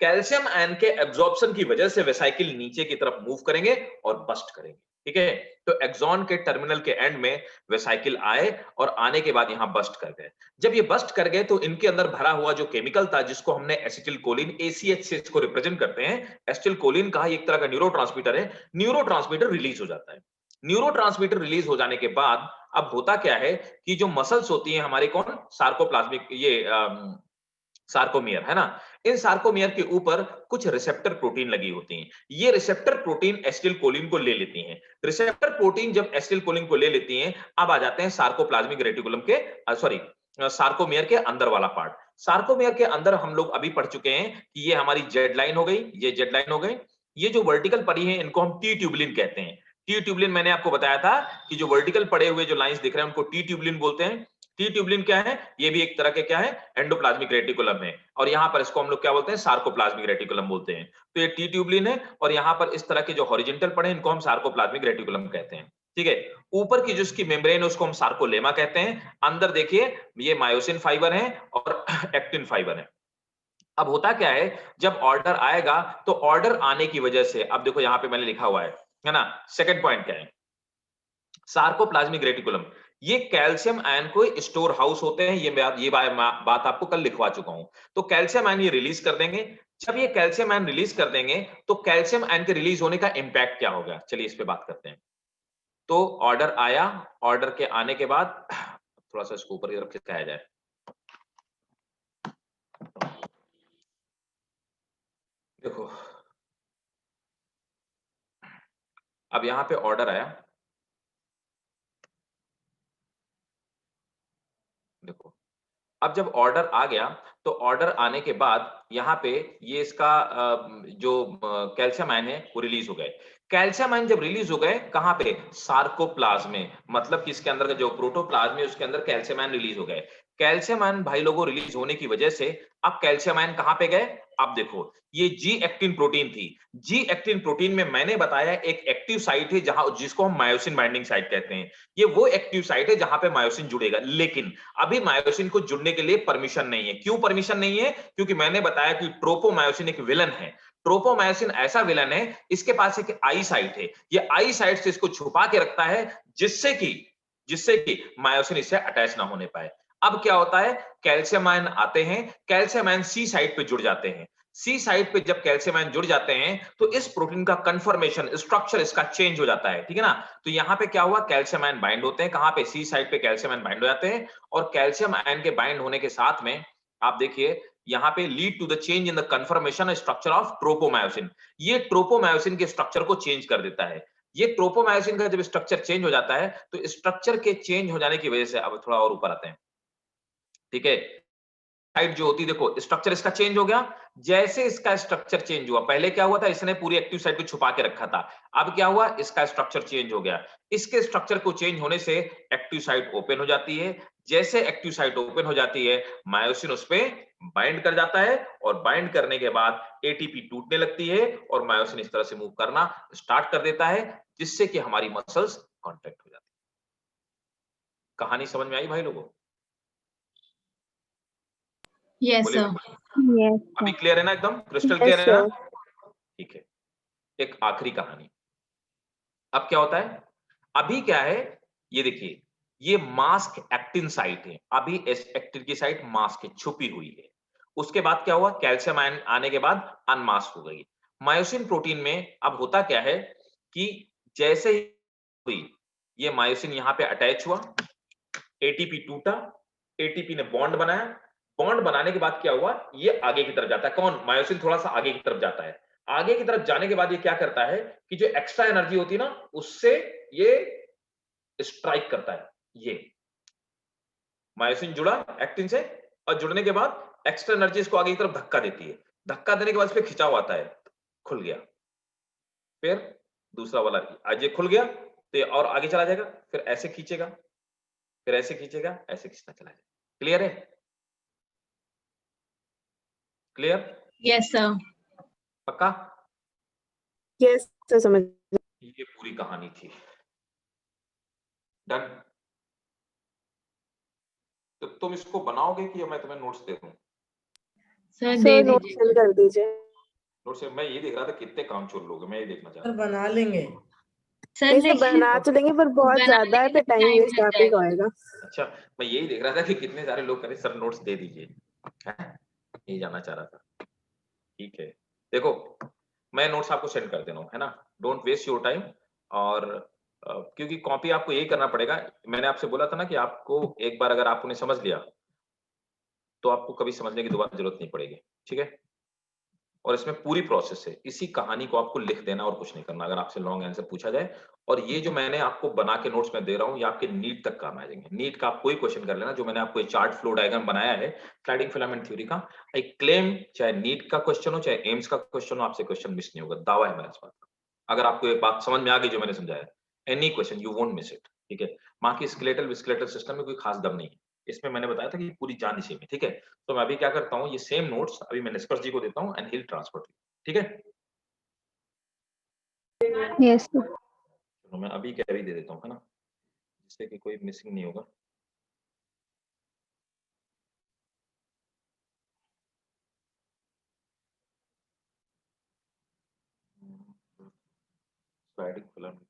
[SPEAKER 1] कैल्शियम आयन के एब्जॉर्प्शन की वजह से वेसाइकिल नीचे की तरफ मूव करेंगे और बस्ट करेंगे, ठीक है। तो एक्सॉन के टर्मिनल के एंड में वेसाइकिल आए और आने के बाद यहां बस्ट कर गए। जब ये बस्ट कर गए तो इनके अंदर भरा हुआ जो केमिकल था, जिसको हमने एसिटिलकोलिन, ACH से इसको रिप्रेजेंट करते हैं, एसिटिलकोलिन का एक तरह का न्यूरोट्रांसमीटर है, न्यूरोट्रांसमीटर रिलीज हो जाता है। न्यूरोट्रांसमीटर रिलीज हो जाने के बाद अब होता क्या है कि जो मसल्स होती हैं हमारे, कौन, सार्कोप्लाज्मिक, ये सार्कोमियर है ना, इन सार्कोमियर के ऊपर कुछ रिसेप्टर प्रोटीन लगी होती हैं। ये रिसेप्टर प्रोटीन एसिटिलकोलिन को ले लेती हैं। रिसेप्टर प्रोटीन जब एसिटिलकोलिन को ले लेती हैं, अब आ जाते हैं सार्कोप्लाज्मिक रेटिकुलम के, सॉरी, सार्कोमियर के अंदर वाला पार्ट। सार्कोमियर के अंदर हम लोग अभी पढ़ चुके हैं कि ये हमारी जेड लाइन हो गई, ये जेड लाइन हो गई। ये जो वर्टिकल पड़ी है इनको हम टी ट्यूबुलिन कहते हैं। टी ट्यूबुलिन मैंने आपको बताया था कि जो वर्टिकल पड़े हुए जो लाइंस दिख रहे हैं उनको टी ट्यूबुलिन बोलते हैं। टी ट्यूबुलिन क्या है? ये भी एक तरह के क्या है, एंडोप्लाज्मिक रेटिकुलम है, और यहां पर इसको हम लोग क्या बोलते हैं, सार्कोप्लाज्मिक रेटिकुलम बोलते हैं। तो ये टी ट्यूबुलिन है, और यहां पर इस तरह के जो हॉरिजॉन्टल पड़े इनको हम सार्कोप्लाज्मिक रेटिकुलम कहते हैं, ठीक है। ऊपर की जो इसकी मेम्ब्रेन है उसको हम सार्कोलेमा कहते हैं। अंदर देखिए ये मायोसिन फाइबर है और एक्टिन फाइबर है। अब होता क्या है, जब ऑर्डर आएगा तो ऑर्डर आने की वजह से, अब देखो यहां पे मैंने लिखा हुआ है ना, सेकंड पॉइंट क्या है, सार्कोप्लाज्मिक रेटिकुलम, ये कैल्शियम आयन को स्टोर हाउस होते हैं। ये बात आपको कल लिखवा चुका हूं। तो कैल्शियम आयन ये रिलीज कर देंगे। जब ये कैल्शियम आयन रिलीज कर देंगे तो कैल्शियम आयन के रिलीज होने का इंपैक्ट क्या होगा, चलिए इस पे बात करते हैं। तो ऑर्डर आया, ऑर्डर के आने के बाद थोड़ा सा इसको ऊपर की तरफ खिसकाया जाए, देखो अब यहां पे ऑर्डर आया, देखो अब जब ऑर्डर आ गया तो ऑर्डर आने के बाद यहाँ पे ये इसका जो कैल्शियम आयन है वो रिलीज हो गए। कैल्शियम आयन जब रिलीज हो गए कहाँ पे, सार्कोप्लाज्म में, मतलब कि इसके अंदर का जो प्रोटोप्लाज्म है उसके अंदर कैल्शियम आयन रिलीज हो गए। कैल्शियम आयन भाई लोगों रिलीज होने की वजह से अब कैल्शियम आयन कहाँ पे गए, अब देखो ये जी एक्टिन प्रोटीन थी। जी एक्टिन प्रोटीन में मैंने बताया एक एक्टिव साइट है जहां, जिसको हम मायोसिन बाइंडिंग साइट कहते हैं। ये वो एक्टिव साइट है जहां पे मायोसिन जुड़ेगा, लेकिन अभी मायोसिन को जुड़ने के लिए परमिशन नहीं है। क्यों परमिशन नहीं है? क्योंकि मैंने बताया कि ट्रोपोमायोसिन एक विलन है। ट्रोपोमायोसिन ऐसा विलन है, इसके पास एक आई साइट है, ये आई साइट से इसको छुपा के रखता है, जिससे कि मायोसिन इससे अटैच ना होने पाए। अब क्या होता है, कैल्शियम आयन आते हैं, कैल्शियम आयन सी साइट पे जुड़ जाते हैं। सी साइट पे जब कैल्शियम आयन जुड़ जाते हैं तो इस प्रोटीन का कन्फर्मेशन, स्ट्रक्चर इसका चेंज हो जाता है, ठीक है ना। तो यहां पे क्या हुआ, कैल्शियम आयन बाइंड होते हैं, कहां पे, सी साइट पे कैल्शियम आयन बाइंड हो जाते हैं, और कैल्शियम आयन के बाइंड होने के साथ में आप देखिए यहां पे lead to the change in the conformation structure of tropomyosin. ये ट्रोपोमायोसिन के स्ट्रक्चर को चेंज कर देता है। ये ट्रोपोमायोसिन का जब स्ट्रक्चर चेंज हो जाता है तो स्ट्रक्चर के चेंज हो जाने की वजह से, अब थोड़ा और ऊपर आते हैं, ठीक है, साइड जो होती, देखो स्ट्रक्चर इसका चेंज हो गया। जैसे इसका स्ट्रक्चर चेंज हुआ, पहले क्या हुआ था, इसने पूरी एक्टिव साइट को छुपा के रखा था, अब क्या हुआ, इसका स्ट्रक्चर चेंज हो गया। इसके स्ट्रक्चर को चेंज होने से एक्टिव साइट ओपन हो जाती है। जैसे एक्टिव साइट ओपन हो जाती है, मायोसिन उस पे बाइंड कर जाता है, और बाइंड करने के बाद एटीपी टूटने लगती है और मायोसिन इस तरह से मूव करना स्टार्ट कर देता है, जिससे कि हमारी मसल्स कॉन्ट्रैक्ट हो जाती है। कहानी समझ में आई भाई लोगों?
[SPEAKER 4] Yes,
[SPEAKER 1] बोलिए
[SPEAKER 4] sir.
[SPEAKER 3] Yes,
[SPEAKER 1] अभी
[SPEAKER 3] sir.
[SPEAKER 1] क्लियर है ना, एकदम क्रिस्टल
[SPEAKER 3] Yes,
[SPEAKER 1] क्लियर है ना?
[SPEAKER 3] sir.
[SPEAKER 1] ठीक है, एक आखिरी कहानी। अब क्या होता है, अभी क्या है, ये देखिए, ये मास्क एक्टिन साइट है, अभी इस एक्टिन की साइट मास्क है, छुपी हुई है। उसके बाद क्या हुआ, कैल्शियम आयन आने के बाद अनमास्क हो गई। मायोसिन प्रोटीन में अब होता क्या है कि जैसे ही हुई, ये मायोसिन यहां पे अटैच हुआ, एटीपी टूटा, एटीपी ने बॉन्ड बनाया, बॉन्ड बनाने के बाद क्या हुआ, ये आगे की तरफ जाता है, कौन, मायोसिन थोड़ा सा आगे की तरफ जाता है। आगे की तरफ जाने के बाद ये क्या करता है कि जो एक्स्ट्रा एनर्जी होती है ना, उससे ये स्ट्राइक करता है। ये मायोसिन जुड़ा एक्टिन से, और जुड़ने के बाद एक्स्ट्रा एनर्जी इसको आगे की तरफ धक्का देती है। धक्का देने के बाद इस पे खिंचाव आता है, खुल गया। फिर दूसरा वाला, आज ये खुल गया तो ये और आगे चला जाएगा, फिर ऐसे खींचेगा, फिर ऐसे खींचेगा, ऐसे खींचना चला जाएगा। क्लियर है? क्लियर?
[SPEAKER 4] Yes, sir.
[SPEAKER 1] पक्का?
[SPEAKER 3] Yes, sir. समझ.
[SPEAKER 1] ये पूरी कहानी थी। डन? तो तुम इसको बनाओगे कि मैं तुम्हें नोट्स दे दूं?
[SPEAKER 4] सर दे
[SPEAKER 3] सर नोट
[SPEAKER 4] दीजिए।
[SPEAKER 3] सेंड कर दीजिए।
[SPEAKER 1] नोट्स मैं ये देख रहा था कितने काम छोड़ लोगे, मैं ये देखना चाह
[SPEAKER 2] सर
[SPEAKER 1] रहा था।
[SPEAKER 2] बना लेंगे।
[SPEAKER 4] सर
[SPEAKER 3] नहीं सर
[SPEAKER 4] लेकिन
[SPEAKER 3] बना तो लेंगे पर बहुत
[SPEAKER 4] बनाने
[SPEAKER 3] ज्यादा है,
[SPEAKER 4] के
[SPEAKER 3] फिर
[SPEAKER 4] लिए
[SPEAKER 3] टाइम
[SPEAKER 4] टाइम
[SPEAKER 3] वेस्ट
[SPEAKER 4] लग
[SPEAKER 3] आप ही का
[SPEAKER 4] जाएगा।
[SPEAKER 3] होएगा।
[SPEAKER 1] अच्छा, मैं यही देख रहा था कि कितने सारे लोग करें सर नोट्स दे दीजिए, यही जानना चाह रहा था। ठीक है, देखो मैं नोट्स आपको सेंड कर दे रहा हूँ, है ना, डोंट वेस्ट योर टाइम। और क्योंकि कॉपी आपको यही करना पड़ेगा। मैंने आपसे बोला था ना कि आपको एक बार अगर आपने समझ लिया तो आपको कभी समझने की दोबारा जरूरत नहीं पड़ेगी। ठीक है, और इसमें पूरी प्रोसेस है, इसी कहानी को आपको लिख देना और कुछ नहीं करना अगर आपसे लॉन्ग आंसर पूछा जाए। और ये जो मैंने आपको बना के नोट्स में दे रहा हूँ, ये आपके नीट तक काम आ जाएंगे। नीट का आप कोई क्वेश्चन कर लेना, जो मैंने आपको चार्ट फ्लो डायग्राम बनाया है स्लाइडिंग फिलामेंट थ्योरी का, आई क्लेम चाहे नीट का क्वेश्चन हो चाहे एम्स का क्वेश्चन हो, आपसे क्वेश्चन मिस नहीं होगा, दावा है मेरा इस बात का। अगर आपको एक बात समझ में आ गई जो मैंने समझाया, any question you won't miss it. ठीक है, बाकी स्केलेटल विस्केलेटल सिस्टम में कोई खास दम नहीं है, इसमें मैंने बताया था कि पूरी जान इसी में। ठीक है, तो मैं अभी क्या करता हूँ, ये सेम नोट्स अभी मैं निष्कर्ष जी को देता हूँ एंड हिल ट्रांसफर। ठीक है,
[SPEAKER 4] यस सर।
[SPEAKER 1] चलो मैं अभी कैरी दे देता हूँ, है ना, जिससे कि कोई मिसिंग नहीं होगा। स्लाइडिंग फिलामेंट,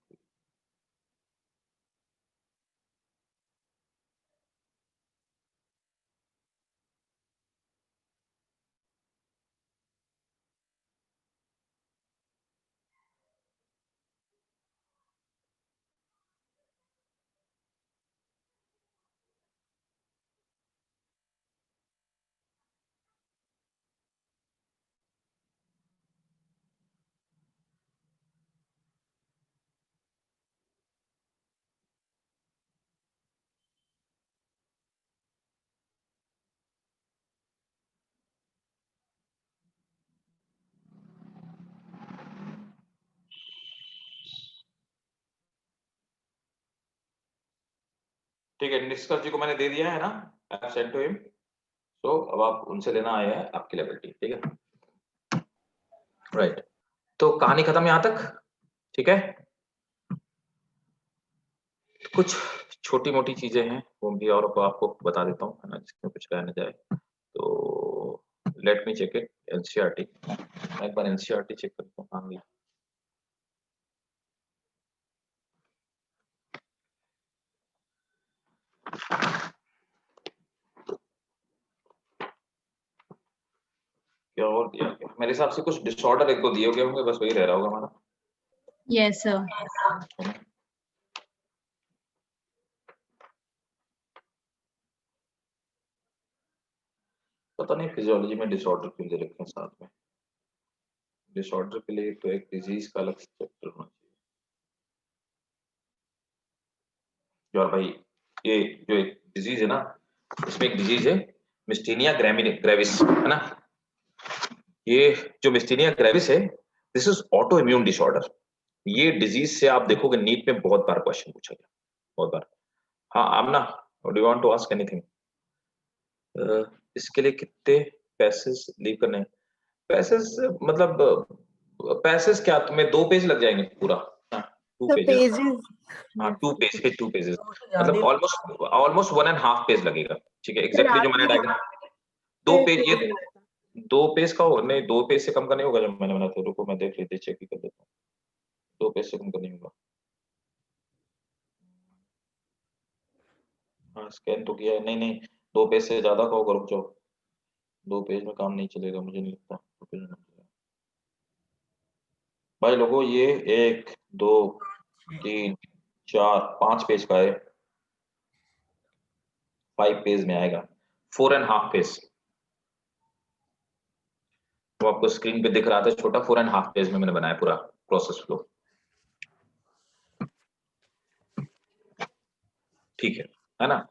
[SPEAKER 1] ठीक है, निष्कर्ष जी को मैंने दे दिया है ना, I have send to him. तो अब आप उनसे लेना आया है आपकी लिबर्टी। ठीक है, राइट, तो कहानी खत्म यहाँ तक। ठीक है, कुछ छोटी मोटी चीजें हैं वो भी और को आपको बता देता हूँ, है ना, जिसमें कुछ रह न जाए। तो let me check it NCERT, मैं एक बार एनसीईआरटी चेक करता हूँ कहाँ गई। क्या और दिया गया, मेरे हिसाब से कुछ डिसऑर्डर एक दो दिए गए होंगे, बस वही रह रहा होगा हमारा।
[SPEAKER 4] Yes sir.
[SPEAKER 1] पता नहीं फिजियोलॉजी में डिसऑर्डर क्यों दे रखे हैं साथ में, डिसऑर्डर के लिए तो एक डिजीज का अलग चैप्टर होना चाहिए। और भाई ये जो एक डिजीज है ना, इसमें एक डिजीज है मिस्टीनिया ग्रेविस, है ना, ये जो मिस्टीनिया ग्रेविस है, this is auto immune disorder. ये डिजीज से आप देखोगे नीट में बहुत बार क्वेश्चन पूछा गया, बहुत बार। हाँ Aamna, do you want to ask anything? इसके लिए कितने पैसेज लीव करने हैं? पैसेज मतलब पैसेज क्या, तुम्हें 2 पेज लग जाएंगे पूरा? हाँ, 2
[SPEAKER 3] सर
[SPEAKER 1] पेजेस।
[SPEAKER 3] पेजेस
[SPEAKER 1] हाँ 2 पेज, 2 पेजेस,
[SPEAKER 2] तो ज्यादा
[SPEAKER 1] मतलब
[SPEAKER 2] ही
[SPEAKER 1] ऑलमोस्ट 1.5 पेज लगेगा। ठीक है,
[SPEAKER 3] सर
[SPEAKER 1] एग्जैक्टली जो
[SPEAKER 3] आगे
[SPEAKER 1] मैंने डायग्राम, 2 पेज, ये 2 पेज का हो नहीं, 2 पेज से कम का नहीं होगा जो मैंने बनाया था। रुको मैं देख लेते, चेक ही कर देता हूँ, 2 पेज से कम का नहीं होगा। हाँ स्कैन तो किया है, नहीं नहीं 2 पेज से ज्यादा का होगा, रुक जाओ, 2 पेज में काम नहीं चलेगा, मुझे नहीं लगता 2 पेज में काम चलेगा। भाई लोगों ये 1 2 3 4 5 पेज का है, 5 पेज में आएगा, 4.5 पेज। वो आपको स्क्रीन पे दिख रहा था छोटा, 4.5 पेज में मैंने बनाया पूरा प्रोसेस फ्लो। ठीक है ना।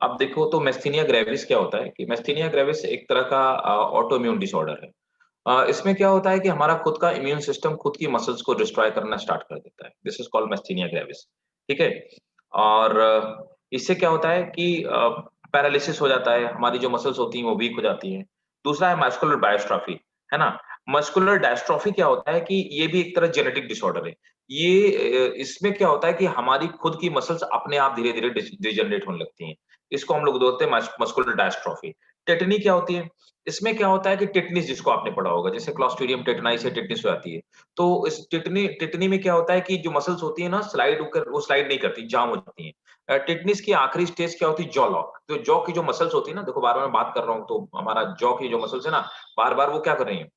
[SPEAKER 1] अब देखो तो मेस्थीनिया ग्रेविस क्या होता है, कि मेस्थीनिया ग्रेविस एक तरह का ऑटो इम्यून डिसऑर्डर है। इसमें क्या होता है कि हमारा खुद का इम्यून सिस्टम खुद की मसल्स को डिस्ट्रॉय करना स्टार्ट कर देता है, दिस इज कॉल्ड मेस्थीनिया ग्रेविस। ठीक है, और इससे क्या होता है कि पैरालिसिस हो जाता है, हमारी जो मसल्स होती हैं वो वीक हो जाती हैं। दूसरा है मस्कुलर डायस्ट्रॉफी, है ना। मस्कुलर डायस्ट्रॉफी क्या होता है कि ये भी एक तरह जेनेटिक डिसऑर्डर है। ये इसमें क्या होता है कि हमारी खुद की मसल्स अपने आप धीरे धीरे डिजनरेट होने लगती हैं। इसको हम लोग बोलते हैं मस्कुलर डायस्ट्रोफी। टेटनी क्या होती है? इसमें क्या होता है कि टिटनिस जिसको आपने पढ़ा होगा, जैसे क्लॉस्ट्रिडियम टेटनाई से टिटनिस हो जाती है। तो इस टिटनी में क्या होता है कि जो मसल्स होती है ना स्लाइड होकर वो स्लाइड नहीं करती, जाम हो जाती हैं। टिटनिस की आखिरी स्टेज क्या होती है? Jaw lock. तो जॉ की जो मसल्स होती है ना, देखो बार-बार मैं बात कर रहा हूँ तो हमारा जॉ की जो मसल्स है ना, बार-बार वो क्या कर रही हैं?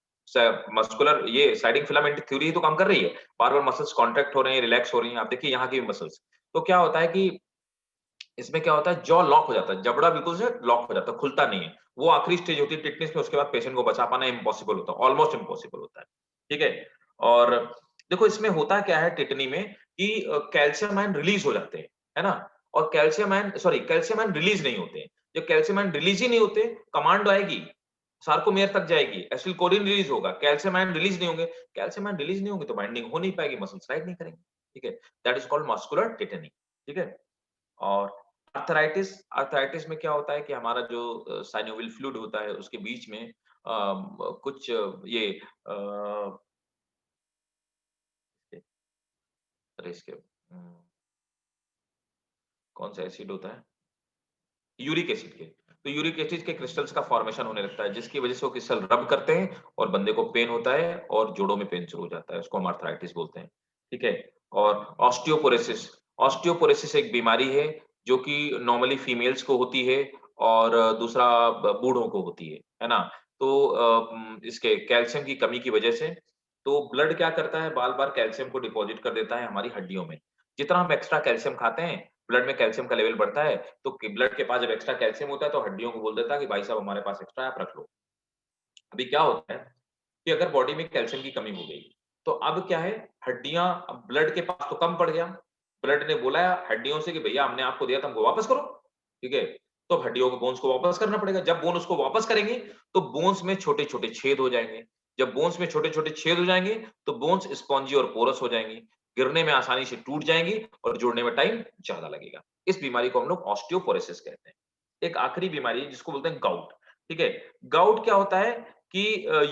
[SPEAKER 1] मस्कुलर ये स्लाइडिंग फिलामेंट थ्योरी तो काम कर रही है। बार-बार मसल्स कॉन्ट्रैक्ट हो रहे हैं, रिलैक्स हो रही हैं। आप देखिए यहाँ की मसल्स। तो क्या होता है कि इसमें क्या होता है जॉ लॉक हो जाता है, जबड़ा बिल्कुल से लॉक हो जाता है, खुलता नहीं है। वो आखिरी स्टेज होती है टिटनेस में, उसके बाद पेशेंट को बचा पाना इम्पॉसिबल होता है, ऑलमोस्ट इम्पॉसिबल होता है। ठीक है? और देखो इसमें होता क्या है टिटनी में कि कैल्शियम आयन रिलीज हो जाते हैं, है ना? और कैल्शियम आयन रिलीज नहीं होते हैं। जब कैल्शियम आयन रिलीज ही नहीं होते, कमांड आएगी, सार्कोमेयर तक जाएगी, एसिटिलकोलिन रिलीज होगा, कैल्शियम आयन रिलीज नहीं होंगे, कैल्शियम आयन रिलीज नहीं होंगे तो बाइंडिंग हो नहीं पाएगी, मसल स्लाइड नहीं करेंगे। ठीक है? That is called muscular tetany. ठीक है? और आर्थराइटिस में क्या होता है कि हमारा जो साइनोवियल फ्लूइड होता है उसके बीच में कुछ ये अरे इसके कौन सा एसिड होता है? यूरिक एसिड के। तो यूरिक एसिड के क्रिस्टल्स का फॉर्मेशन होने लगता है जिसकी वजह से वो क्रिस्टल रब करते हैं और बंदे को पेन होता है और जोड़ों में पेन शुरू हो जाता है, उसको हम आर्थराइटिस बोलते हैं। ठीक है? और ऑस्टियोपोरोसिस एक बीमारी है जो कि नॉर्मली फीमेल्स को होती है और दूसरा बूढ़ों को होती है ना? तो इसके कैल्शियम की कमी की वजह से तो ब्लड क्या करता है बार-बार कैल्शियम को डिपॉजिट कर देता है हमारी हड्डियों में। जितना हम एक्स्ट्रा कैल्शियम खाते हैं, ब्लड में कैल्शियम का लेवल बढ़ता है, तो ब्लड के पास जब एक्स्ट्रा कैल्शियम होता है तो हड्डियों को बोल देता है कि भाई साहब हमारे पास एक्स्ट्रा है, आप रख लो। अभी क्या होता है कि अगर बॉडी में कैल्शियम की कमी हो गई, तो अब क्या है हड्डियाँ अब ब्लड के पास तो कम पड़ गया। ब्लड ने बोला हड्डियों से कि भैया हमने आपको दिया था हमको वापस करो। ठीक है? तो हड्डियों को बोन्स को वापस करना पड़ेगा। जब बोन उसको वापस करेंगे, तो बोन्स में छोटे-छोटे छेद हो जाएँगे। जब बोन्स में छोटे-छोटे छेद हो जाएँगे, तो बोन्स स्पॉन्जी और पोरस हो जाएँगी। गिरने में आसानी से टूट जाएँगी और जुड़ने में टाइम ज़्यादा लगेगा। इस बीमारी को हम लोग ऑस्टियोपोरोसिस कहते हैं। एक आखिरी बीमारी है जिसको बोलते हैं गाउट। ठीक है? गाउट क्या होता है कि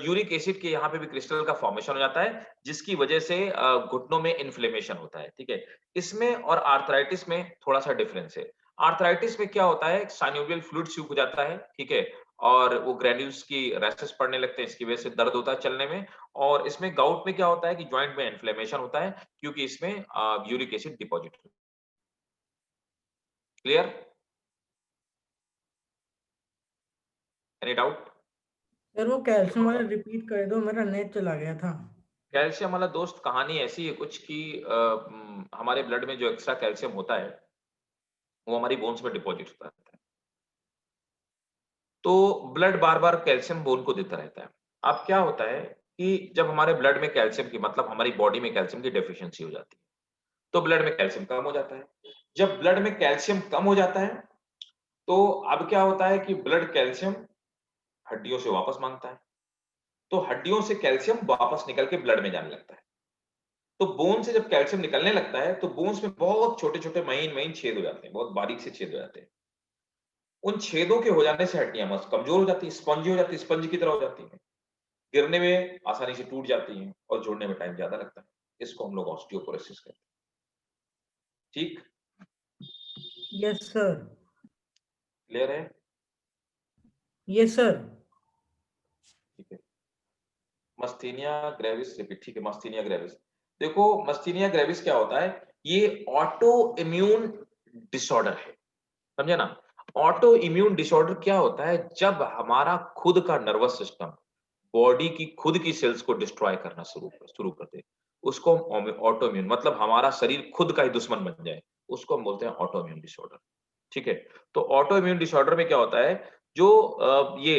[SPEAKER 1] यूरिक एसिड के यहाँ पे भी क्रिस्टल का फॉर्मेशन हो जाता है, जिसकी वजह से घुटनों में इन्फ्लेमेशन होता है, ठीक है? इसमें और आर्थराइटिस में थोड़ा-सा डिफरेंस है। आर्थराइटिस में क्या होता है, साइनोवियल फ्लूइड सूख जाता है, ठीक है? और वो ग्रैन्युल्स की रैशेस पड़ने लगते हैं, इसकी वजह से दर्द होता है चलने में और इसमें गाउट में क्या होता है कि जॉइंट में इन्फ्लेमेशन होता है, क्योंकि इसमें uric acid deposit clear? Any doubt?
[SPEAKER 2] Sir वो कैल्शियम वाला रिपीट कर दो, मेरा नेट चला गया था।
[SPEAKER 1] कैल्शियम वाला दोस्त कहानी ऐसी है कुछ कि हमारे ब्लड में जो एक्स्ट्रा कैल्शियम होता है, वो हमारी बोन्स में डिपॉजिट होता रहता है। तो ब्लड बार-बार कैल्शियम बोन को देता रहता है। अब क्या होता है कि जब हमारे ब्लड में कैल्शियम की मतलब हमारी बॉडी में कैल्शियम की डेफिशिएंसी हो जाती है, तो ब्लड में कैल्शियम कम हो जाता है। जब ब्लड में कैल्शियम कम हो जाता है, तो अब क्या होता है कि ब्लड कैल्शियम हड्डियों से वापस माँगता है। तो हड्डियों से कैल्शियम वापस निकल के ब्लड में जाने लगता है। तो बोन से जब कैल्शियम निकलने लगता है, तो बोन्स में बहुत छोटे-छोटे महीन-महीन छेद हो जाते हैं, बहुत बारीक से छेद हो जाते हैं। उन छेदों के हो जाने से हड्डियाँ मस कमज़ोर हो जाती हैं, स्पंजी हो जाती हैं, स्पंज की तरह हो जाती हैं। गिरने में आसानी से टूट जाती हैं और जोड़ने में टाइम ज़्यादा लगता है। इसको हम लोग ऑस्टियोपोरोसिस कहते हैं। ठीक?
[SPEAKER 2] Yes sir.
[SPEAKER 1] क्लियर है?
[SPEAKER 2] Yes sir.
[SPEAKER 1] ठीक है। मस्थेनिया ग्रेविस रिपीट ठीक है, मस्थेनिया ग्रेविस। देखो मस्थेनिया ग्रेविस क्या होता है? ये ऑटो इम्यून डिसऑर्डर है। समझे ना? ऑटो इम्यून डिसऑर्डर क्या होता है? जब हमारा खुद का नर्वस सिस्टम बॉडी की खुद की सेल्स को डिस्ट्रॉय करना शुरू कर दे। उसको हम ऑटो इम्यून मतलब हमारा शरीर खुद का ही दुश्मन बन जाए, उसको हम बोलते हैं ऑटो इम्यून डिसऑर्डर। ठीक है? तो ऑटो इम्यून डिसऑर्डर में क्या होता है? जो ये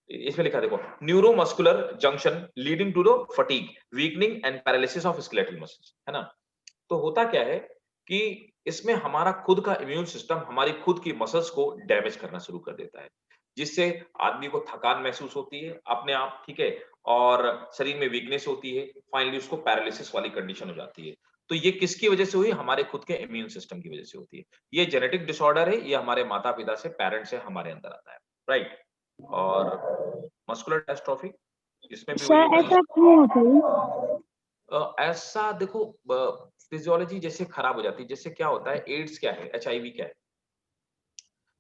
[SPEAKER 1] इसमें लिखा है देखो, neuromuscular junction leading to the fatigue, weakening and paralysis of skeletal muscles, है ना? तो होता क्या है कि इसमें हमारा खुद का इम्यून सिस्टम हमारी खुद की मसल्स को डैमेज करना शुरू कर देता है, जिससे आदमी को थकान महसूस होती है अपने आप, ठीक है? और शरीर में वीकनेस होती है, फाइनली उसको पैरालिसिस वाली कंडीशन हो जाती है। तो ये किसकी वजह से हुई? हमारे खुद के इम्यून सिस्टम की वजह से होती है। ये जेनेटिक डिसऑर्डर है, ये हमारे माता-पिता से, पेरेंट्स से हमारे अंदर आता है, राइट? और मस्कुलर डिस्ट्रॉफी इसमें भी वही
[SPEAKER 3] सर
[SPEAKER 1] होता
[SPEAKER 3] ऐसा
[SPEAKER 1] है।
[SPEAKER 3] क्यों होता है?
[SPEAKER 1] ऐसा देखो फिजियोलॉजी जैसे खराब हो जाती है, जैसे क्या होता है एड्स क्या है, एचआईवी क्या है?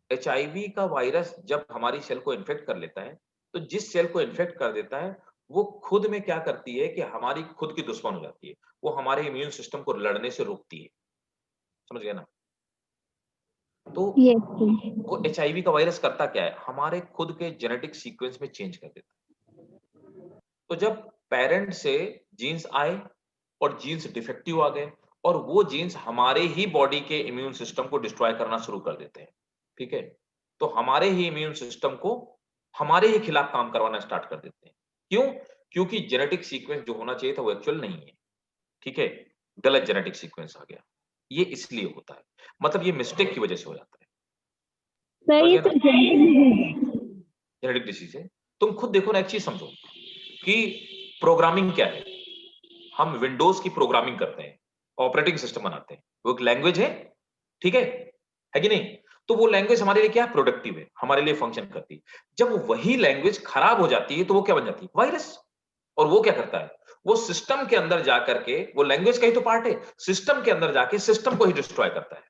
[SPEAKER 1] HIV का वायरस जब हमारी सेल को इन्फेक्ट कर लेता है, तो जिस सेल को इन्फेक्ट कर देता है, वो खुद में क्या करती है कि हमारी खुद की दुश्मन हो जाती है। वो हमारे इम्यून सिस्टम को लड़ने से रोकती है। समझ गए ना? तो
[SPEAKER 4] Yes, sir.
[SPEAKER 1] वो HIV का वायरस करता क्या है? हमारे खुद के जेनेटिक सीक्वेंस में चेंज कर देता है। तो जब पेरेंट से जीन्स आए और जीन्स डिफेक्टिव आ गए और वो जीन्स हमारे ही बॉडी के इम्यून सिस्टम को डिस्ट्रॉय करना शुरू कर देते हैं। ठीक है? तो हमारे ही इम्यून सिस्टम को हमारे ही खिलाफ काम करवाना स्टार्ट कर देते हैं। क्यों? क्योंकि जेनेटिक सीक्वेंस जो होना चाहिए था वो एक्चुअल नहीं है। ठीक है? गलत जेनेटिक सीक्वेंस आ गया। ये इसलिए होता है। मतलब ये मिस्टेक की वजह से हो जाता है।
[SPEAKER 4] Sir,
[SPEAKER 1] समझ
[SPEAKER 4] ये
[SPEAKER 1] गए
[SPEAKER 4] तो
[SPEAKER 1] ना?
[SPEAKER 4] genetic
[SPEAKER 1] जेनेटिक डिसीज है। तुम खुद देखो ना, एक चीज समझो कि प्रोग्रामिंग क्या है। हम विंडोज की प्रोग्रामिंग करते हैं, ऑपरेटिंग सिस्टम बनाते हैं, वो एक लैंग्वेज है। ठीक है कि नहीं? तो वो लैंग्वेज हमारे लिए क्या है? प्रोडक्टिव है, हमारे लिए फंक्शन करती है। जब वही लैंग्वेज खराब हो जाती है तो वो क्या बन जाती है? वायरस। और वो क्या करता है? वो सिस्टम के अंदर जाकर के, वो लैंग्वेज का ही तो पार्ट है, सिस्टम के अंदर जाके सिस्टम को ही डिस्ट्रॉय करता है।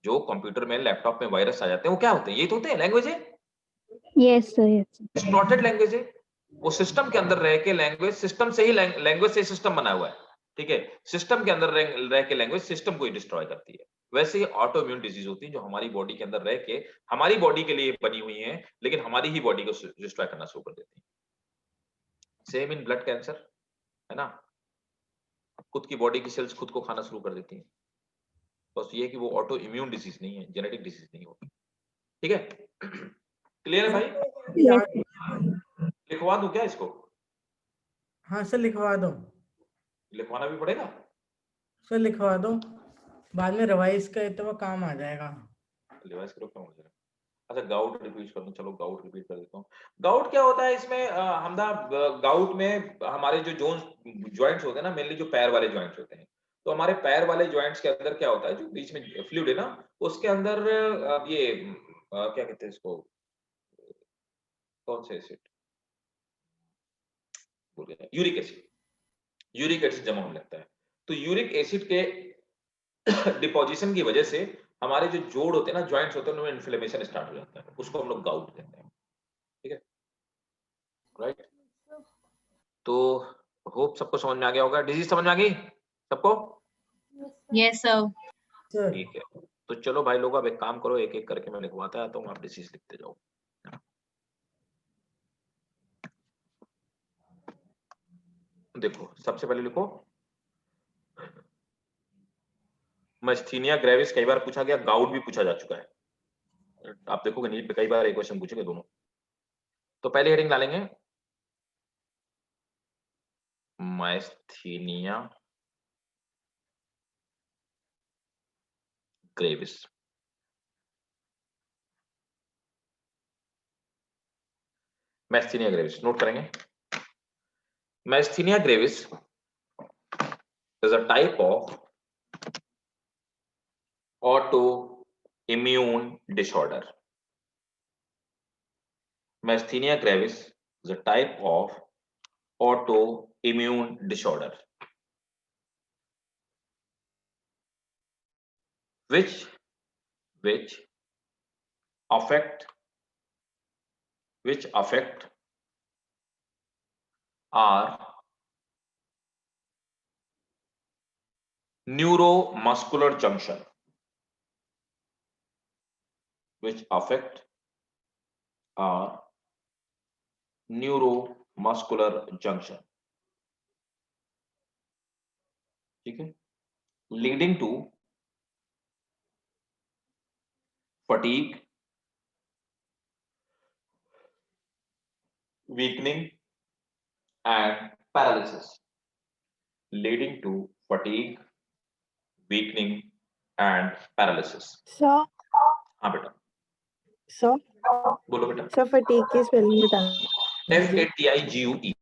[SPEAKER 1] जो कंप्यूटर में, लैपटॉप में वायरस आ जाते हैं, वो क्या होते हैं? ये तो होते हैं, लैंग्वेज है,
[SPEAKER 4] Yes, sir. Yes.
[SPEAKER 1] Distorted language है। वो सिस्टम के अंदर रह के लैंग्वेज, सिस्टम से ही लैंग्वेज से सिस्टम बना हुआ है। ठीक है? सिस्टम के अंदर रह के लैंग्वेज सिस्टम को ही डिस्ट्रॉय करती है। वैसे ही ऑटो इम्यून डिजीज होती है जो हमारी बॉडी के अंदर रह के हमारी बॉडी के लिए बनी हुई है, लेकिन हमारी ही बॉडी को डिस्ट्रॉय करना शुरू कर देती है। सेम इन ब्लड कैंसर, है ना? खुद की बॉडी की सेल्स खुद को खाना शुरू कर देती है। बस ये है कि वो ऑटो इम्यून डिजीज नहीं है, जेनेटिक डिजीज नहीं होती। ठीक है? क्लियर है भाई?
[SPEAKER 2] याद
[SPEAKER 1] लिखवा दूं क्या इसको?
[SPEAKER 2] हाँ सर, लिखवा दो
[SPEAKER 1] लिखवाना भी पड़ेगा?
[SPEAKER 2] सर, लिखवा दो। बाद में रिवाइज करे तो वो काम आ जाएगा।
[SPEAKER 1] रिवाइज करो, क्या हो जाएगा? अच्छा, गाउट रिपीट कर दूं। चलो गाउट रिपीट कर देता हूँ। गाउट क्या होता है इसमें? हमदा गाउट में हमारे जो जोन्स, जॉइंट्स होते हैं ना, मेनली जो पैर वाले जॉइंट्स होते हैं। तो हमारे पैर वाले जॉइंट्स के अंदर क्या होता है, जो बीच में फ्लूइड है ना, उसके अंदर ये क्या कहते हैं इसको, कौन से एसिड भूल गया, यूरिक एसिड। यूरिक एसिड जमा होने लगता है। तो यूरिक एसिड के डिपोजिशन की वजह से हमारे जो जोड़ होते हैं ना, जॉइंट्स होते हैं, उनमें इन्फ्लेमेशन स्टार्ट हो जाता है। उसको हम लोग गाउट कहते हैं। ठीक है? राइट? तो होप सबको समझ में आ गया होगा। डिजीज समझ में आ गई सबको?
[SPEAKER 4] Yes, sir.
[SPEAKER 2] सर
[SPEAKER 1] ठीक है। तो चलो भाई लोग, अब एक काम करो, एक एक करके मैं लिखवाता है, तो आप डिसीज लिखते जाओ। देखो, सबसे पहले लिखो मस्थीनिया ग्रेविस। कई बार पूछा गया, गाउट भी पूछा जा चुका है। आप देखोगे नीट पे कई बार एक क्वेश्चन पूछेंगे दोनों। तो पहले हेडिंग डालेंगे myasthenia gravis. Myasthenia gravis note करेंगे। Myasthenia gravis is a type of autoimmune disorder. Myasthenia gravis is a type of autoimmune disorder which affect our neuromuscular junction, which affect our neuromuscular junction. ठीक है? Leading to fatigue, weakening and paralysis. Leading to fatigue, weakening and paralysis.
[SPEAKER 3] Sir
[SPEAKER 1] हाँ बेटा,
[SPEAKER 3] sir
[SPEAKER 1] बोलो बेटा।
[SPEAKER 3] Sir fatigue की spelling बता दीजिए।
[SPEAKER 1] FATIGUE।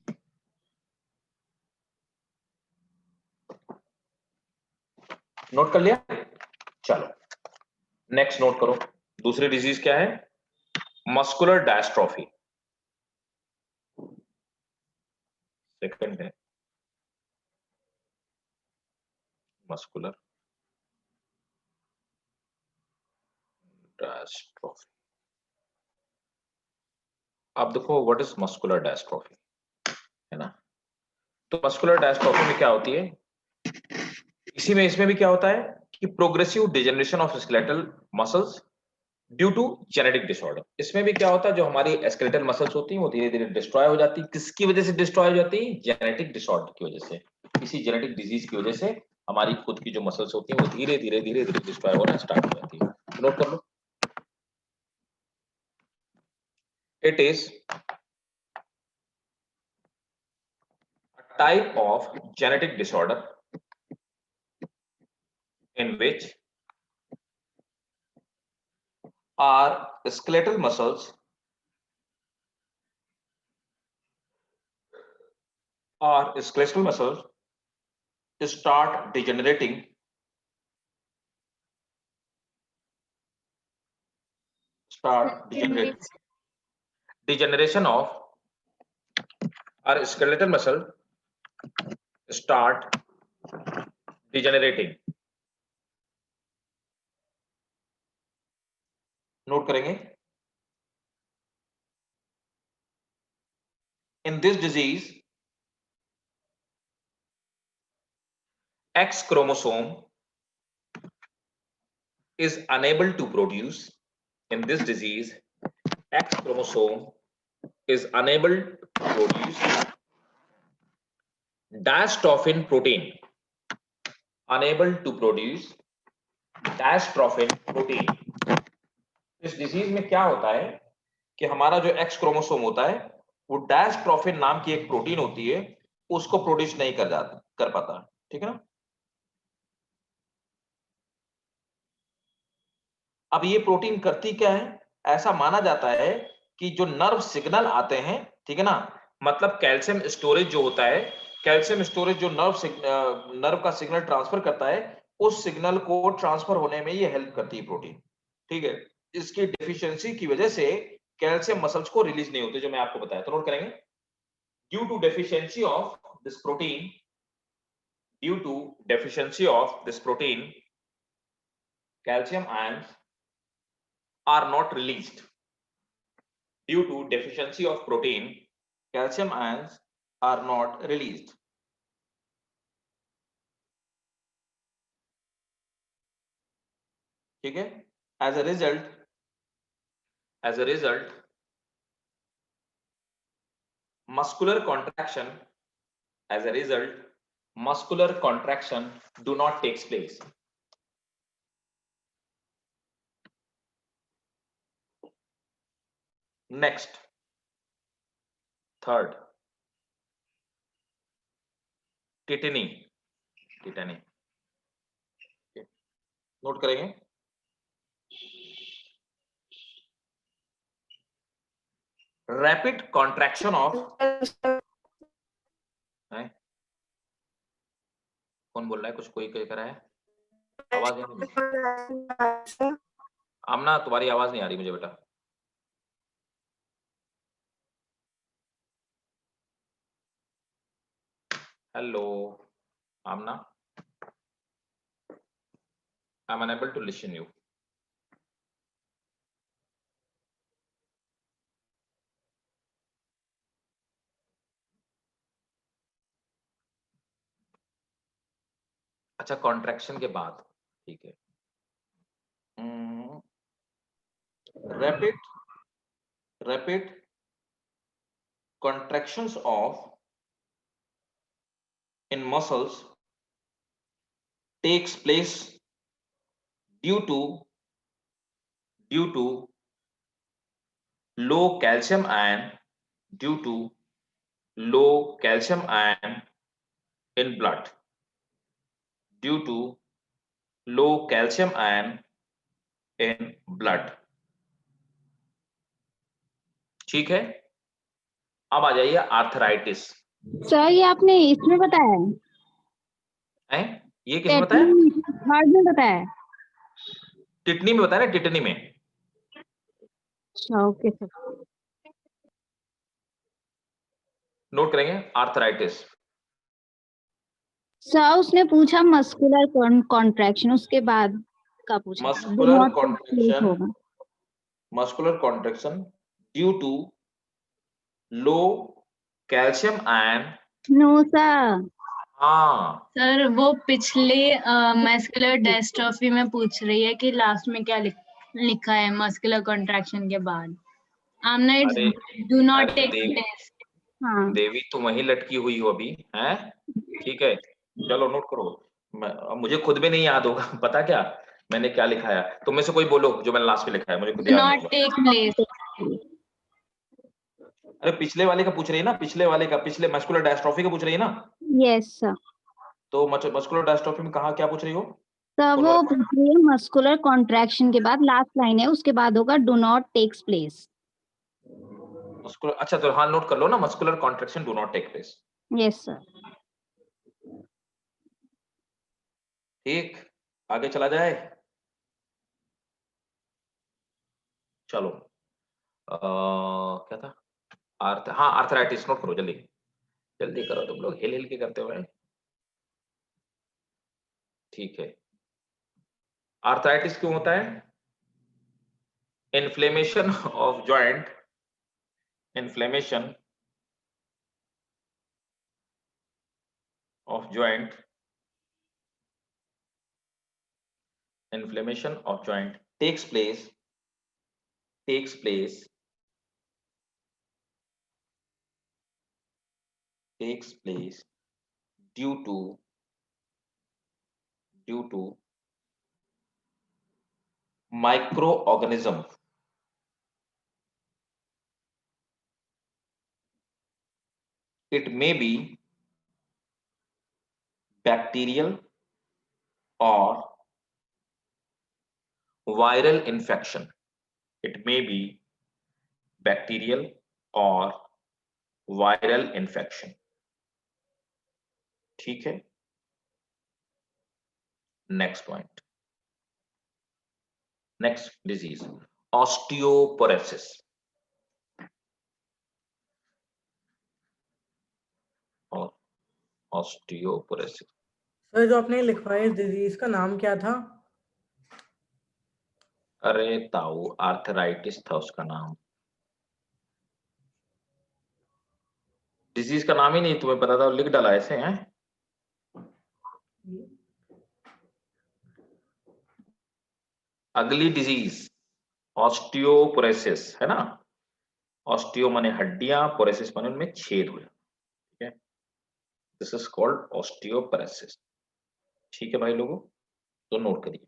[SPEAKER 1] Note कर लिया? चलो नेक्स्ट नोट करो। दूसरी डिजीज क्या है? मस्कुलर डायस्ट्रोफी। सेकंड है मस्कुलर डिस्ट्रॉफी। अब देखो व्हाट इज मस्कुलर डिस्ट्रॉफी, है ना। तो मस्कुलर डिस्ट्रॉफी में क्या होती है, इसी में इसमें भी क्या होता है कि progressive degeneration of skeletal muscles due to genetic disorder. इसमें भी क्या होता है, जो हमारी स्केलेटल मसल्स होती हैं वो धीरे धीरे डिस्ट्रॉय हो जाती है। किसकी वजह से डिस्ट्रॉय हो जाती है? जेनेटिक डिसऑर्डर की वजह से, किसी जेनेटिक डिजीज की वजह से हमारी खुद की जो मसल्स होती हैं वो धीरे धीरे डिस्ट्रॉय होना स्टार्ट हो जाती है। नोट कर लो, it is type of genetic disorder in which our skeletal muscles start degenerating degeneration of our skeletal muscle start degenerating। Note करेंगे, in this disease X chromosome is unable to produce, in this disease X chromosome is unable to produce dystrophin protein, unable to produce dystrophin protein। इस disease में क्या होता है कि हमारा जो x chromosome होता है वो डायस्ट्रोफिन नाम की एक प्रोटीन होती है, उसको प्रोड्यूस नहीं कर पाता, ठीक है ना। अब ये प्रोटीन करती क्या है, ऐसा माना जाता है कि जो नर्व सिग्नल आते हैं, ठीक है ना, मतलब कैल्शियम स्टोरेज जो होता है, कैल्शियम स्टोरेज जो नर्व का सिग्नल ट्रांसफर करता है, उस सिग्नल को ट्रांसफर होने में ये हेल्प करती है प्रोटीन, ठीक है। इसकी डेफिशिएंसी की वजह से कैल्शियम मसल्स को रिलीज नहीं होते, जो मैं आपको बताया, तो नोट करेंगे, due to deficiency of this protein, due to deficiency of this protein calcium ions are not released. Due to deficiency of protein, calcium ions are not released. ठीक है, as a result muscular contraction do not takes place. Next, third, tetany। Note करेंगे, rapid contraction of, कौन बोल रहा है, कुछ कोई कर रहा है, आवाज नहीं, आमना तुम्हारी आवाज नहीं आ रही मुझे बेटा। Hello Aamna, I am unable to listen you. अच्छा, कॉन्ट्रैक्शन के बाद, ठीक है, rapid contractions of in muscles takes place due to low calcium ion, due to low calcium ion in blood, due to low calcium ion in blood। ठीक है, अब आ जाइए arthritis.
[SPEAKER 4] Sir ये आपने इसमें बताया
[SPEAKER 1] है, ये किसमें बताया?
[SPEAKER 4] हार्ट में बताया,
[SPEAKER 1] टिटनी में बताया ना, टिटनी में।
[SPEAKER 4] Okay sir.
[SPEAKER 1] नोट करेंगे आर्थराइटिस।
[SPEAKER 4] सर उसने पूछा मस्कुलर कॉन्ट्रैक्शन, उसके बाद का पूछा
[SPEAKER 1] मस्कुलर
[SPEAKER 4] होगा।
[SPEAKER 1] Muscular contraction due to low calcium ion.
[SPEAKER 4] No sir.
[SPEAKER 1] हाँ
[SPEAKER 5] सर वो पिछले मस्कुलर डेस्ट्रोफी में पूछ रही है कि लास्ट में क्या लिखा है मस्कुलर कॉन्ट्रैक्शन के बाद। आमना इट्स
[SPEAKER 1] अरे
[SPEAKER 5] डू नॉट
[SPEAKER 1] अरे
[SPEAKER 5] टेक
[SPEAKER 1] देवी,
[SPEAKER 5] प्लेस।
[SPEAKER 4] हाँ
[SPEAKER 1] देवी तुम वहीं लटकी हुई हो अभी हैं। ठीक है चलो नोट करो। अब मुझे खुद भी नहीं याद होगा पता क्या मैंने क्या लिखा है। तुम में से कोई बोलो जो मैंने लास्ट में लिखा है, मुझे खुद
[SPEAKER 5] डू
[SPEAKER 1] याद नहीं
[SPEAKER 5] नॉट
[SPEAKER 1] होगा।
[SPEAKER 5] Take place.
[SPEAKER 1] अरे पिछले वाले का पूछ रही है ना, पिछले वाले का, पिछले मस्कुलर डायस्ट्रोफी का पूछ रही है ना।
[SPEAKER 4] Yes sir.
[SPEAKER 1] तो मस्कुलर डायस्ट्रोफी में कहा क्या पूछ रही हो?
[SPEAKER 4] सर
[SPEAKER 1] कौन
[SPEAKER 4] वो
[SPEAKER 1] वाला?
[SPEAKER 4] पूछ रही है मस्कुलर कॉन्ट्रैक्शन के बाद लास्ट लाइन है, उसके बाद होगा do not takes place.
[SPEAKER 1] Muscular, अच्छा तो हाँ नोट कर लो ना, muscular contraction do not take place.
[SPEAKER 4] Yes sir.
[SPEAKER 1] ठीक, आगे चला जाए। चलो क्या था? हाँ आर्थराइटिस नोट करो जल्दी, जल्दी करो तुम लोग हिल हिल के करते हुए। ठीक है, आर्थराइटिस क्यों होता है? Inflammation of joint, inflammation of joint, inflammation of joint takes place takes place due to microorganism. It may be bacterial or viral infection. It may be bacterial or viral infection. ठीक है, next point, next disease, osteoporosis. और osteoporosis,
[SPEAKER 2] sir जो आपने लिखवाया इस disease का नाम क्या था?
[SPEAKER 1] अरे ताऊ आर्थराइटिस था उसका नाम, डिजीज का नाम ही नहीं तुम्हें पता था, लिख डाला ऐसे हैं। अगली डिजीज ऑस्टियोपोरोसिस है ना, ऑस्टियो माने हड्डियां, पोरोसिस माने उनमें छेद हो जाना। ठीक है, दिस इज कॉल्ड ऑस्टियोपोरोसिस। ठीक है भाई लोगों, तो नोट करिए,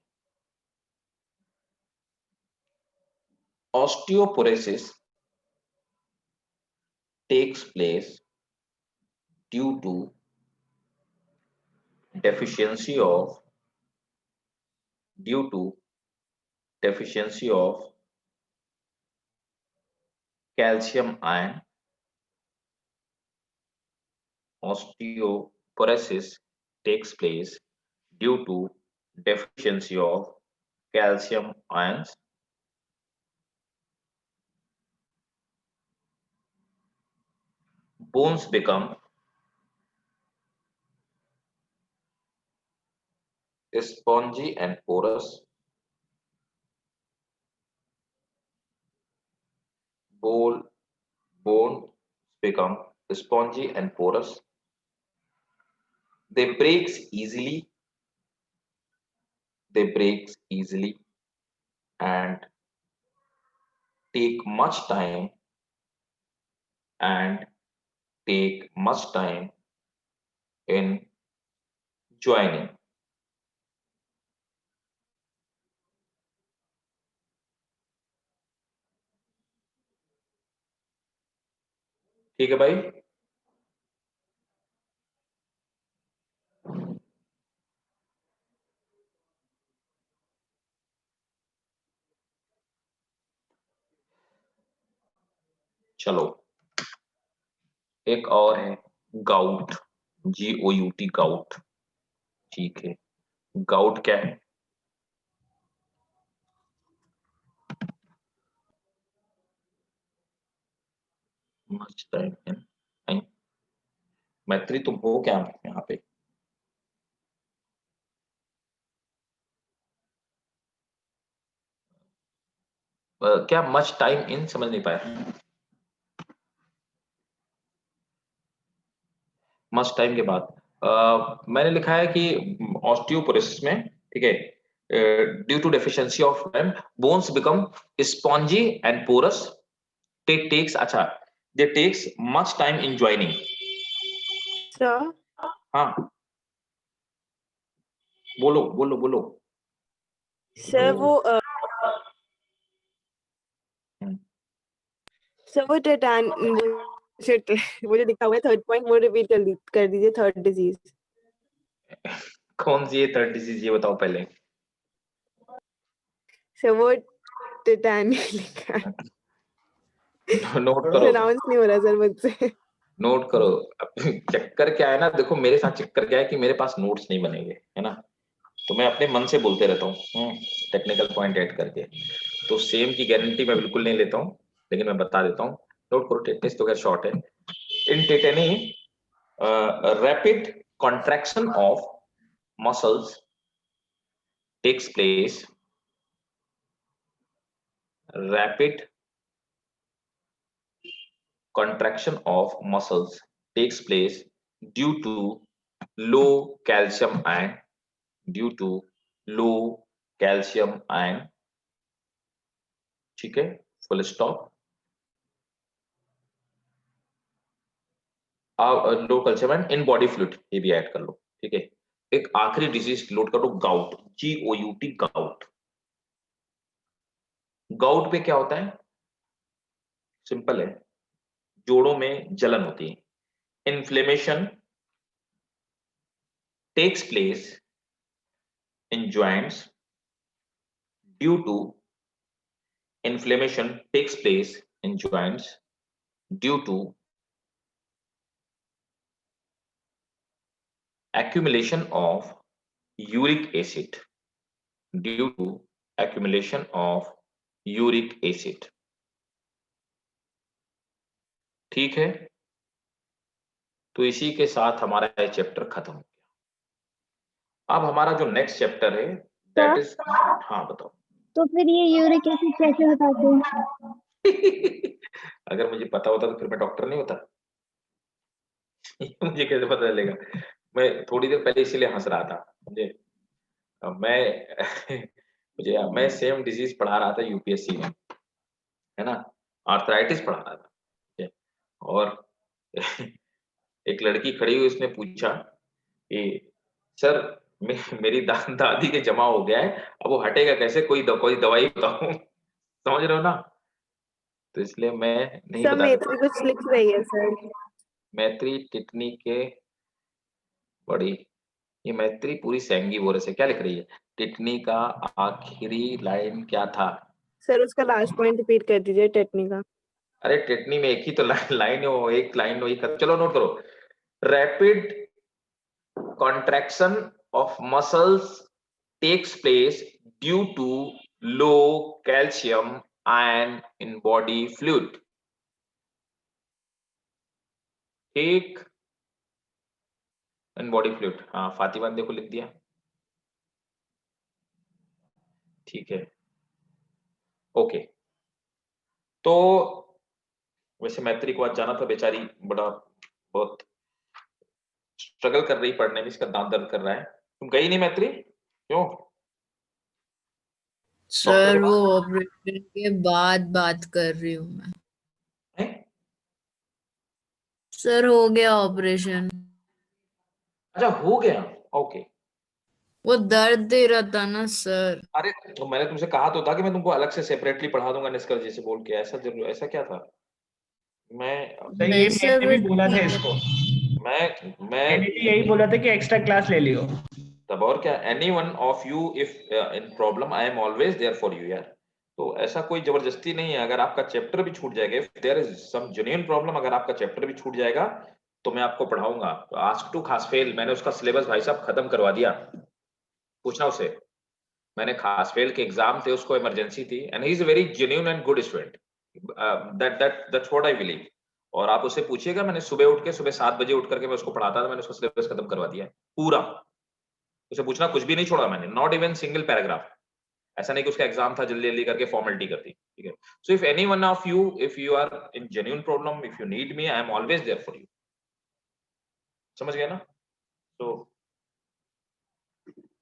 [SPEAKER 1] osteoporosis takes place due to deficiency of calcium ion. Osteoporosis takes place due to deficiency of calcium ions. Bones become spongy and porous. Bones become spongy and porous. They break easily and take much time in joining. ठीक है भाई, चलो एक और है gout, GOUT gout. ठीक है, gout क्या है? मच टाइम, मैत्री तुम हो क्या यहाँ पे? क्या मच टाइम इन, समझ नहीं पाया। मच टाइम के बाद मैंने लिखा है कि ऑस्टियोपोरोसिस में, ठीक है, due to deficiency of time bones become spongy and porous, takes, अच्छा, they takes much time in joining.
[SPEAKER 3] Sir
[SPEAKER 1] हाँ बोलो बोलो बोलो।
[SPEAKER 3] सर वो
[SPEAKER 1] हम्म।
[SPEAKER 3] सर वो टेटान शिट वो जो लिखा हुआ है थर्ड पॉइंट वो रिपीट कर दीजिए थर्ड डिजीज।
[SPEAKER 1] कौन सी है थर्ड डिजीज, ये बताओ पहले।
[SPEAKER 3] सर वो टेटान लिखा है,
[SPEAKER 1] नोट करो,
[SPEAKER 3] प्रोनाउंस नहीं हो रहा सर मुझसे।
[SPEAKER 1] नोट करो। अब चक्कर क्या है ना, देखो मेरे साथ चक्कर क्या है कि मेरे पास नोट्स नहीं बनेंगे, है ना, तो मैं अपने मन से बोलते रहता हूँ टेक्निकल पॉइंट ऐड करके। तो सेम की गारंटी मैं बिल्कुल नहीं लेता हूँ, लेकिन मैं बता देता हूँ। नोट करो, टेटनिस तो खैर शॉर्ट है। In tetany rapid contraction of muscles takes place, rapid contraction of muscles takes place due to low calcium ion, due to low calcium ion, ठीक है, full stop. Low calcium ion in body fluid, ये भी add कर लो, ठीक है। एक आखिरी disease load करो, गाउट, GOUT, गाउट। गाउट पे क्या होता है, सिंपल है, जोड़ों में जलन होती है, inflammation takes place in joints due to inflammation takes place in joints due to accumulation of uric acid, due to accumulation of uric acid, ठीक है। तो इसी के साथ हमारा ये चैप्टर खत्म हो गया। अब हमारा जो नेक्स्ट चैप्टर है दैट इज, हाँ बताओ।
[SPEAKER 4] तो फिर ये यूरिक एसिड कैसे बताते हैं?
[SPEAKER 1] अगर मुझे पता होता तो फिर मैं डॉक्टर नहीं होता। मुझे कैसे पता चलेगा, मैं थोड़ी देर पहले इसीलिए हंस रहा था, मुझे मैं मैं सेम डिजीज पढ़ा रहा था यूपीएससी में, है ना, आर्थराइटिस पढ़ा रहा था, ठीक है? और एक लड़की खड़ी हुई, उसने पूछा कि सर मेरी दादी के जमा हो गया है, अब वो हटेगा कैसे, कोई दवाई बताओ। समझ रहे हो ना, तो इसलिए मैं नहीं
[SPEAKER 3] सर
[SPEAKER 1] बता
[SPEAKER 3] मैत्री
[SPEAKER 1] सकता।
[SPEAKER 3] कुछ लिख रही है सर।
[SPEAKER 1] मैत्री टिटनी के बड़ी, ये मैत्री पूरी सेंगी बोरे से क्या लिख रही है, टिटनी का आखिरी लाइन क्या था?
[SPEAKER 3] सर उसका लास्ट पॉइंट रिपीट कर दीजिए टेटनी का।
[SPEAKER 1] अरे टिटनी में एक ही तो लाइन है, वो एक लाइन वही कर, चलो नोट करो। Rapid contraction of muscles takes place due to low calcium ion in body fluid, ठीक, इन बॉडी फ्लूइड। हाँ फातिमा ने देखो लिख दिया, ठीक है, ओके। तो वैसे मैत्री को आज जाना था, बेचारी बड़ा बहुत स्ट्रगल कर रही पढ़ने में, इसका दांत दर्द कर रहा है। तुम गई नहीं मैत्री, क्यों?
[SPEAKER 6] सर वो ऑपरेशन के बाद बात कर रही हूँ मैं।
[SPEAKER 1] हैं?
[SPEAKER 6] सर हो गया ऑपरेशन।
[SPEAKER 1] अच्छा हो गया, ओके।
[SPEAKER 6] वो दर्द दे रहा था ना सर।
[SPEAKER 1] अरे तो मैंने तुमसे कहा तो था कि मैं तुमको अलग से सेपरेटली पढ़ा दूंगा निष्कर्ष जी से बोल के, ऐसा जरूर, ऐसा क्या था? मैं
[SPEAKER 6] नहीं सर
[SPEAKER 7] मैंने भी बोला था इसको,
[SPEAKER 1] मैं
[SPEAKER 7] मैंने भी यही बोला था कि एक्स्ट्रा क्लास ले लियो।
[SPEAKER 1] तब और क्या, anyone of you if in problem I am always there for you यार। तो ऐसा कोई जबरदस्ती नहीं है, अगर आपका चैप्टर भी छूट जाएगा, if there is some genuine problem, अगर आपका चैप्टर भी छूट जाएगा तो मैं आपको पढ़ाऊंगा। तो आस्क टू खास फेल, मैंने उसका सिलेबस भाई साहब खत्म करवा दिया, पूछना उसे। मैंने खास फेल के एग्जाम थे, उसको इमरजेंसी थी, and he is a very genuine and good student, that's what I believe. और आप उससे पूछिएगा, मैंने सुबह उठ के, सुबह 7 बजे उठ करके मैं उसको पढ़ाता था, मैंने उसका सिलेबस खत्म करवा दिया पूरा। उसे पूछना, कुछ भी नहीं छोड़ा मैंने, नॉट इवन सिंगल पैराग्राफ। ऐसा नहीं कि उसका एग्जाम था जल्दी जल्दी करके फॉर्मेलिटी कर दी, ठीक है. So if any one of you, if you are in genuine problem, if you need me, I am always there for you. समझ गए ना? तो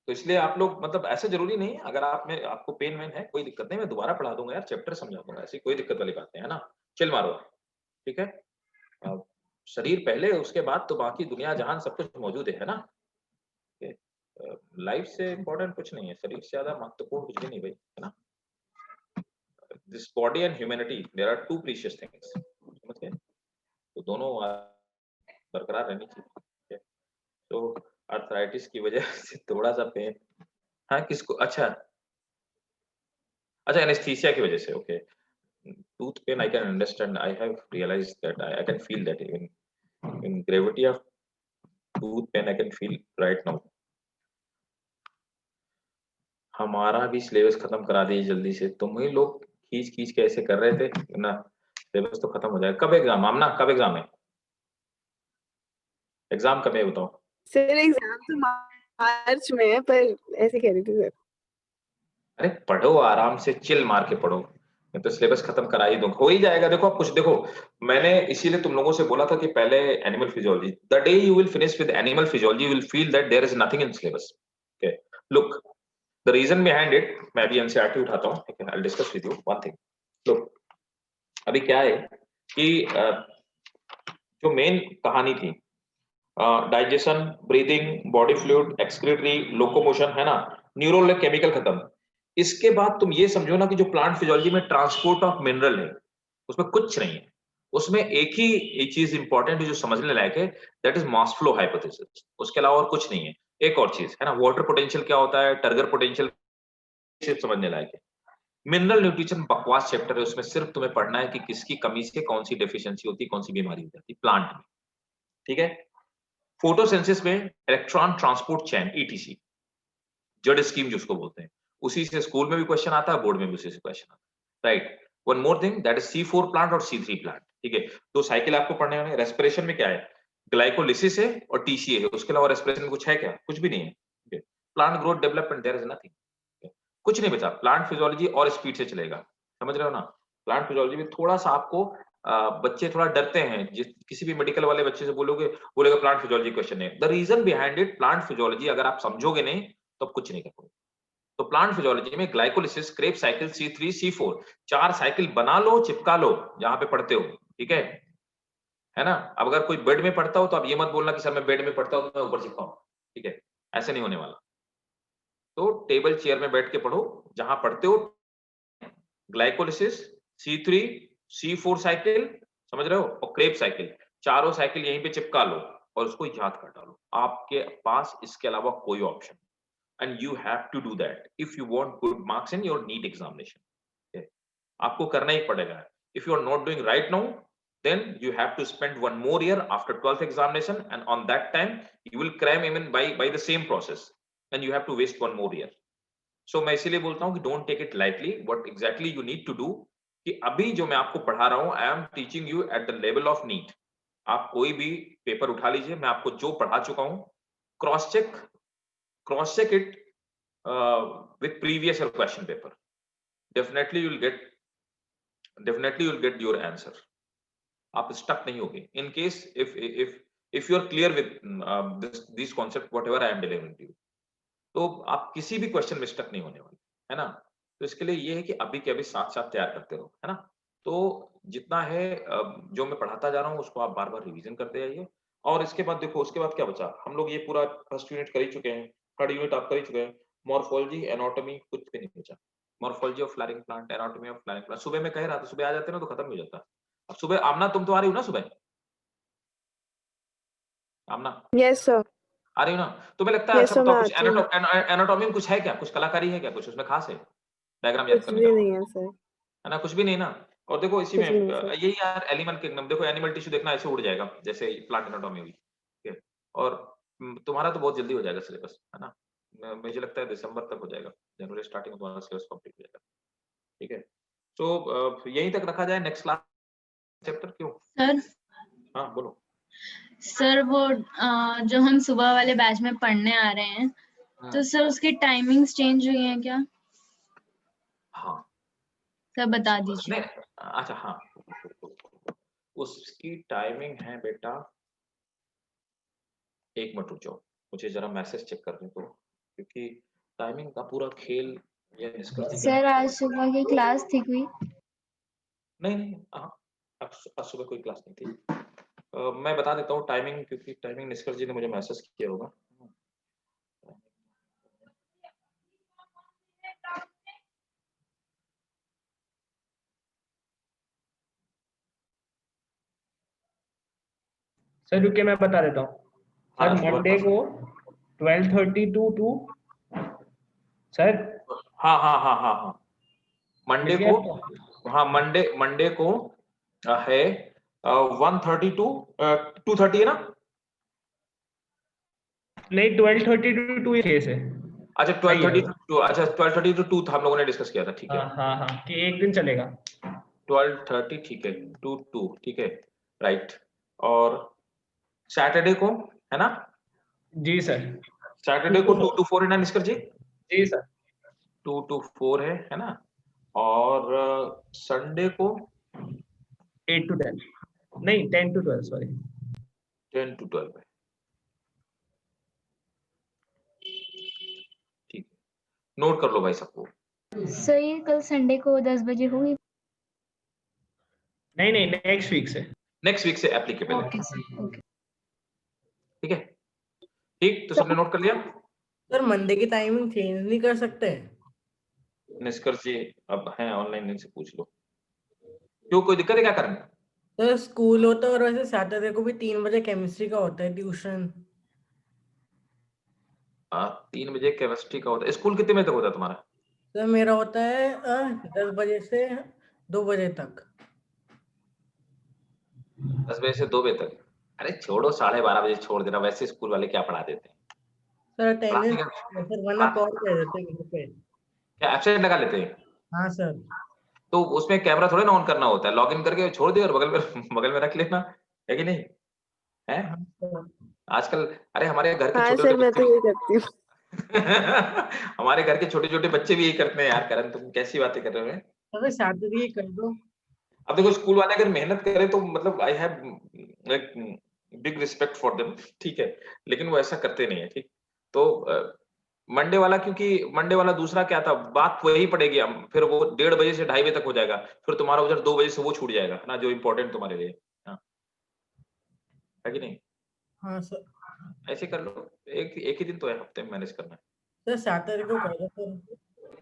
[SPEAKER 1] इसलिए आप लोग मतलब ऐसा जरूरी नहीं है, अगर आप में आपको पेन वेन है कोई दिक्कत नहीं, मैं दोबारा पढ़ा दूंगा यार, चैप्टर समझा दूंगा, ऐसी कोई दिक्कत वाली बात नहीं है ना. चिल मारो, ठीक है. शरीर पहले, उसके बाद तो बाकी दुनिया जहान सब कुछ मौजूद है ना. लाइफ से इम्पोर्टेंट कुछ नहीं है, शरीर से ज्यादा महत्वपूर्ण कुछ भी नहीं भाई, है ना. This body and humanity, there are two precious things. समझ गए? तो दोनों बरकरार रहनी चाहिए. तो आर्थराइटिस की वजह से थोड़ा सा पेन, हाँ किसको, अच्छा एनेस्थीसिया की वजह से, okay. Tooth pain I can understand, I have realised that, I can feel that in gravity of tooth pain, I can feel right now. हमारा भी सिलेबस खत्म करा दिए जल्दी से, तुम ही लोग खींच के ऐसे कर रहे थे ना. सिलेबस तो खत्म हो जाएगा. कब एग्जाम आमना, कब एग्जाम है? एग्जाम कब है बताओ?
[SPEAKER 3] सर एग्जाम तो मार्च में है, पर ऐसे कह रही थी सर.
[SPEAKER 1] अरे पढ़ो आराम से, चिल मार के पढ़ो, मैं तो सिलेबस खत्म करा ही दूंगा, हो ही जाएगा. देखो आप कुछ देखो, मैंने इसीलिए तुम लोगों से बोला था कि पहले animal physiology, the day you will finish with animal physiology you will feel that there is nothing in syllabus. Okay, look the reason behind it, मैं भी एनसीईआरटी उठाता हूं, ठीक है. I will discuss with you one thing. Look अभी क्या है कि जो मेन कहानी थी, digestion, breathing, body fluid, excretory, locomotion, है ना, न्यूरल केमिकल खत्म. इसके बाद तुम ये समझो ना कि जो प्लांट फिजियोलॉजी में ट्रांसपोर्ट ऑफ मिनरल है, उसमें कुछ नहीं है. उसमें एक ही चीज इंपॉर्टेंट है जो समझने लायक है, that is mass flow hypothesis. उसके अलावा और कुछ नहीं है. एक और चीज है ना, वाटर पोटेंशियल क्या होता है, टर्गर पोटेंशियल, सिर्फ समझने लायक है. मिनरल न्यूट्रिशन बकवास चैप्टर है, उसमें सिर्फ तुम्हें पढ़ना है कि किसकी कमी से कौन सी डेफिशिएंसी होती है, कौन सी बीमारी हो जाती है प्लांट में, ठीक है. फोटोसिंथेसिस में electron transport chain, etc, Z scheme जिसको बोलते हैं, उसी से स्कूल में भी क्वेश्चन आता है, बोर्ड में भी उसी से क्वेश्चन आता है, right. One more thing, that is C4 plant और C3 प्लांट, ठीक है. दो साइकिल आपको पढ़ने होंगे. रेस्पिरेशन में क्या है, ग्लाइकोलिसिस है और TCA है, उसके अलावा रेस्पिरेशन में कुछ है क्या? कुछ भी नहीं है. Plant growth development, there is nothing, कुछ नहीं बचा. प्लांट फिजियोलॉजी और स्पीड से चलेगा, समझ रहे हो ना. प्लांट फिजियोलॉजी में थोड़ा सा आपको बच्चे थोड़ा डरते हैं, किसी भी मेडिकल वाले बच्चे से बोलेगा प्लांट फिजियोलॉजी क्वेश्चन है. The reason behind it, plant physiology अगर आप समझोगे नहीं तो कुछ नहीं कर पाओगे. तो प्लांट फिजियोलॉजी में glycolysis, Krebs cycle, C3 C4, 4 cycle बना लो, चिपका लो जहां पे पढ़ते हो, ठीक है ना. अब अगर कोई बेड में पढ़ता हो तो आप ये मत बोलना कि सर मैं बेड में पढ़ता हूं तो मैं ऊपर चिपकाऊं, ठीक है, ऐसे नहीं होने वाला. तो टेबल चेयर में बैठ के पढ़ो जहां पढ़ते हो. ग्लाइकोलिसिस, C3 C4 साइकिल, समझ रहे हो, और क्रेब साइकिल, चारों साइकिल यहीं पे चिपका लो और उसको याद कर डालो. आपके पास इसके अलावा कोई option, and you have to do that if you want good marks in your NEET examination. Okay? आपको करना ही पड़ेगा. If you are not doing right now, then you have to spend one more year after 12th examination, and on that time you will cram even by the same process, and you have to waste one more year. So मैं इसीलिए बोलता हूँ कि don't take it lightly. What exactly you need to do, कि अभी जो मैं आपको पढ़ा रहा हूँ, I am teaching you at the level of NEET. आप कोई भी पेपर उठा लीजिए, मैं आपको जो पढ़ा चुका हूँ, cross check it with previous year question paper. Definitely you'll get your answer. आप stuck नहीं होगे. In case if you are clear with this concept, whatever I am delivering to you, तो आप किसी भी क्वेश्चन में स्टक नहीं होने वाले, है ना. तो इसके लिए ये है कि अभी के अभी साथ साथ तैयार करते रहो, है ना. तो जितना है जो मैं पढ़ाता जा रहा हूँ उसको आप बार बार रिवीजन करते जाइए. और इसके बाद देखो, उसके बाद क्या बचा, हम लोग ये पूरा फर्स्ट यूनिट कर ही चुके हैं, थर्ड यूनिट आप कर ही चुके हैं. मॉर्फोलॉजी, एनाटॉमी, कुछ भी नहीं बचा. Morphology of flowering plant, anatomy of flowering plant. सुबह मैं कह रहा था सुबह आ जाते ना तो खत्म हो जाता. अब सुबह आमना तुम तो आ रही हो ना सुबह, आमना
[SPEAKER 3] यस सर.
[SPEAKER 1] आ रही हो ना. तुम्हें लगता है
[SPEAKER 3] Yes,
[SPEAKER 1] अच्छा
[SPEAKER 3] sir,
[SPEAKER 1] बताओ,
[SPEAKER 3] मैं
[SPEAKER 1] कुछ
[SPEAKER 3] आती हूँ.
[SPEAKER 1] एनाटॉमी में कुछ है क्या, कुछ कलाकारी है क्या, कुछ उसमें खास है डायग्राम याद
[SPEAKER 3] कुछ
[SPEAKER 1] करने
[SPEAKER 3] भी
[SPEAKER 1] का,
[SPEAKER 3] नहीं है सर.
[SPEAKER 1] है ना. कुछ भी नहीं ना. और देखो इसी में
[SPEAKER 3] कुछ भी नहीं सर.
[SPEAKER 1] यही यार एनिमल किंगडम, देखो एनिमल टिश्यू देखना ऐसे उड़ जाएगा जैसे प्लांट एनाटॉमी हुई, ठीक है. और तुम्हारा तो बहुत जल्दी हो जाएगा सिलेबस, है ना. मुझे लगता है दिसंबर तक हो जाएगा, जनवरी स्टार्टिंग में तुम्हारा सिलेबस कंप्लीट हो जाएगा, ठीक है. तो यहीं तक रखा जाए, नेक्स्ट क्लास चैप्टर क्यों.
[SPEAKER 5] सर
[SPEAKER 1] हाँ बोलो.
[SPEAKER 5] सर वो जो हम सुबह वाले बैच में पढ़ने आ रहे हैं, तो सर उसकी टाइमिंग्स चेंज हुई हैं क्या?
[SPEAKER 1] हाँ
[SPEAKER 5] सर बता दीजिए।
[SPEAKER 1] नहीं, अच्छा हाँ, उसकी टाइमिंग है बेटा, एक मिनट रुक जाओ, मुझे जरा मैसेज चेक करने दो, क्योंकि टाइमिंग का पूरा खेल ये निष्कर्ष जी
[SPEAKER 8] सर आज सुबह की क्लास थी कोई?
[SPEAKER 1] नहीं नहीं, हाँ, आज सुबह कोई क्लास नहीं थी। मैं बता देता हूँ टाइमिंग, क्योंकि टाइमिंग निष्कर्ष जी ने मुझे मैसेज किया होगा।
[SPEAKER 7] सर रुकिए मैं बता देता हूँ। सर
[SPEAKER 1] हाँ,
[SPEAKER 7] मंडे को 12:30 to 2। सर
[SPEAKER 1] हाँ हाँ हाँ हाँ हाँ, मंडे
[SPEAKER 7] मिल गया
[SPEAKER 1] को,
[SPEAKER 7] आपको?
[SPEAKER 1] हाँ मंडे को है 1:30 to 2:30 है ना?
[SPEAKER 7] नहीं 12:30 to 2 केस है।
[SPEAKER 1] अच्छा
[SPEAKER 7] सही है
[SPEAKER 1] 12:30
[SPEAKER 7] वो।
[SPEAKER 1] to, अच्छा 12:30 to 2 हम लोगों ने डिस्कस किया था, ठीक है।
[SPEAKER 7] हाँ हाँ हाँ, कि एक दिन चलेगा।
[SPEAKER 1] 12:30 ठीक है, to 2 ठीक है, राइट। और सैटरडे को है ना?
[SPEAKER 7] जी सर।
[SPEAKER 1] सैटरडे को 2 to 4 है ना निष्कर जी?
[SPEAKER 7] जी सर।
[SPEAKER 1] 2 to 4 है ना? और संडे को
[SPEAKER 7] 8 to 10 नहीं 10 to 12 सॉरी।
[SPEAKER 1] 10 to 12 है, ठीक है, नोट कर लो भाई सबको।
[SPEAKER 8] सर ये कल संडे को 10 बजे होगी?
[SPEAKER 7] नहीं नहीं नेक्स्ट वीक से।
[SPEAKER 1] नेक्स्ट वीक से एप्लीकेबल है,
[SPEAKER 8] ओके सर, ओके।
[SPEAKER 1] ठीक है। ठीक, तो सबने नोट कर लिया?
[SPEAKER 2] सर मंडे की टाइमिंग चेंज नहीं कर सकते?
[SPEAKER 1] निष्कर्ष जी अब हैं ऑनलाइन, इनसे पूछ लो, क्यों कोई दिक्कत है क्या करने?
[SPEAKER 2] सर स्कूल होता है, और वैसे सैटरडे को भी 3 बजे केमिस्ट्री का होता है ट्यूशन।
[SPEAKER 1] 3 बजे केमिस्ट्री का होता है। स्कूल कितने बजे तक होता है तुम्हारा?
[SPEAKER 2] सर मेरा होता है 10 बजे से 2 बजे तक।
[SPEAKER 1] 10 बजे से 2 बजे तक? अरे छोड़ो, 12:30 बजे छोड़ देना, वैसे स्कूल वाले क्या पढ़ा देते हैं।
[SPEAKER 2] सर
[SPEAKER 1] पढ़ाने
[SPEAKER 2] अटेंडेंस
[SPEAKER 1] का
[SPEAKER 2] सर वरना कॉल कर देते हैं घर पे।
[SPEAKER 1] क्या एब्सेंट लगा लेते हैं?
[SPEAKER 2] हाँ सर।
[SPEAKER 1] तो उसमें कैमरा थोड़े ना ऑन करना होता है, लॉगिन करके छोड़ दिया और बगल में रख लेना, है कि नहीं? है
[SPEAKER 2] हाँ सर।
[SPEAKER 1] आजकल, अरे हमारे घर के
[SPEAKER 3] हाँ
[SPEAKER 1] छोटे
[SPEAKER 3] सर
[SPEAKER 1] छोटे
[SPEAKER 3] मैं
[SPEAKER 1] बच्चे
[SPEAKER 3] तो यही करती हूँ।
[SPEAKER 1] हमारे घर के छोटे छोटे बच्चे भी यही करते हैं यार। करण तुम कैसी बातें कर रहे हो?
[SPEAKER 2] सर सैटरडे कर दो।
[SPEAKER 1] अब देखो स्कूल वाले अगर मेहनत करें तो मतलब I have big respect for them, ठीक है, लेकिन वो ऐसा करते नहीं है, ठीक। तो मंडे वाला, क्योंकि मंडे वाला दूसरा क्या था, बात वही पड़ेगी, हम फिर वो 1:30 बजे से 2:30 बजे तक हो जाएगा, फिर तुम्हारा उधर 2 बजे से वो छूट जाएगा ना, जो इम्पोर्टेंट तुम्हारे लिए, हाँ, है कि नहीं?
[SPEAKER 2] हाँ सर।
[SPEAKER 1] ऐसे कर लो, एक ही दिन तो है हफ्ते में मैनेज करना है।
[SPEAKER 2] सर सैटरडे को कर दो सर।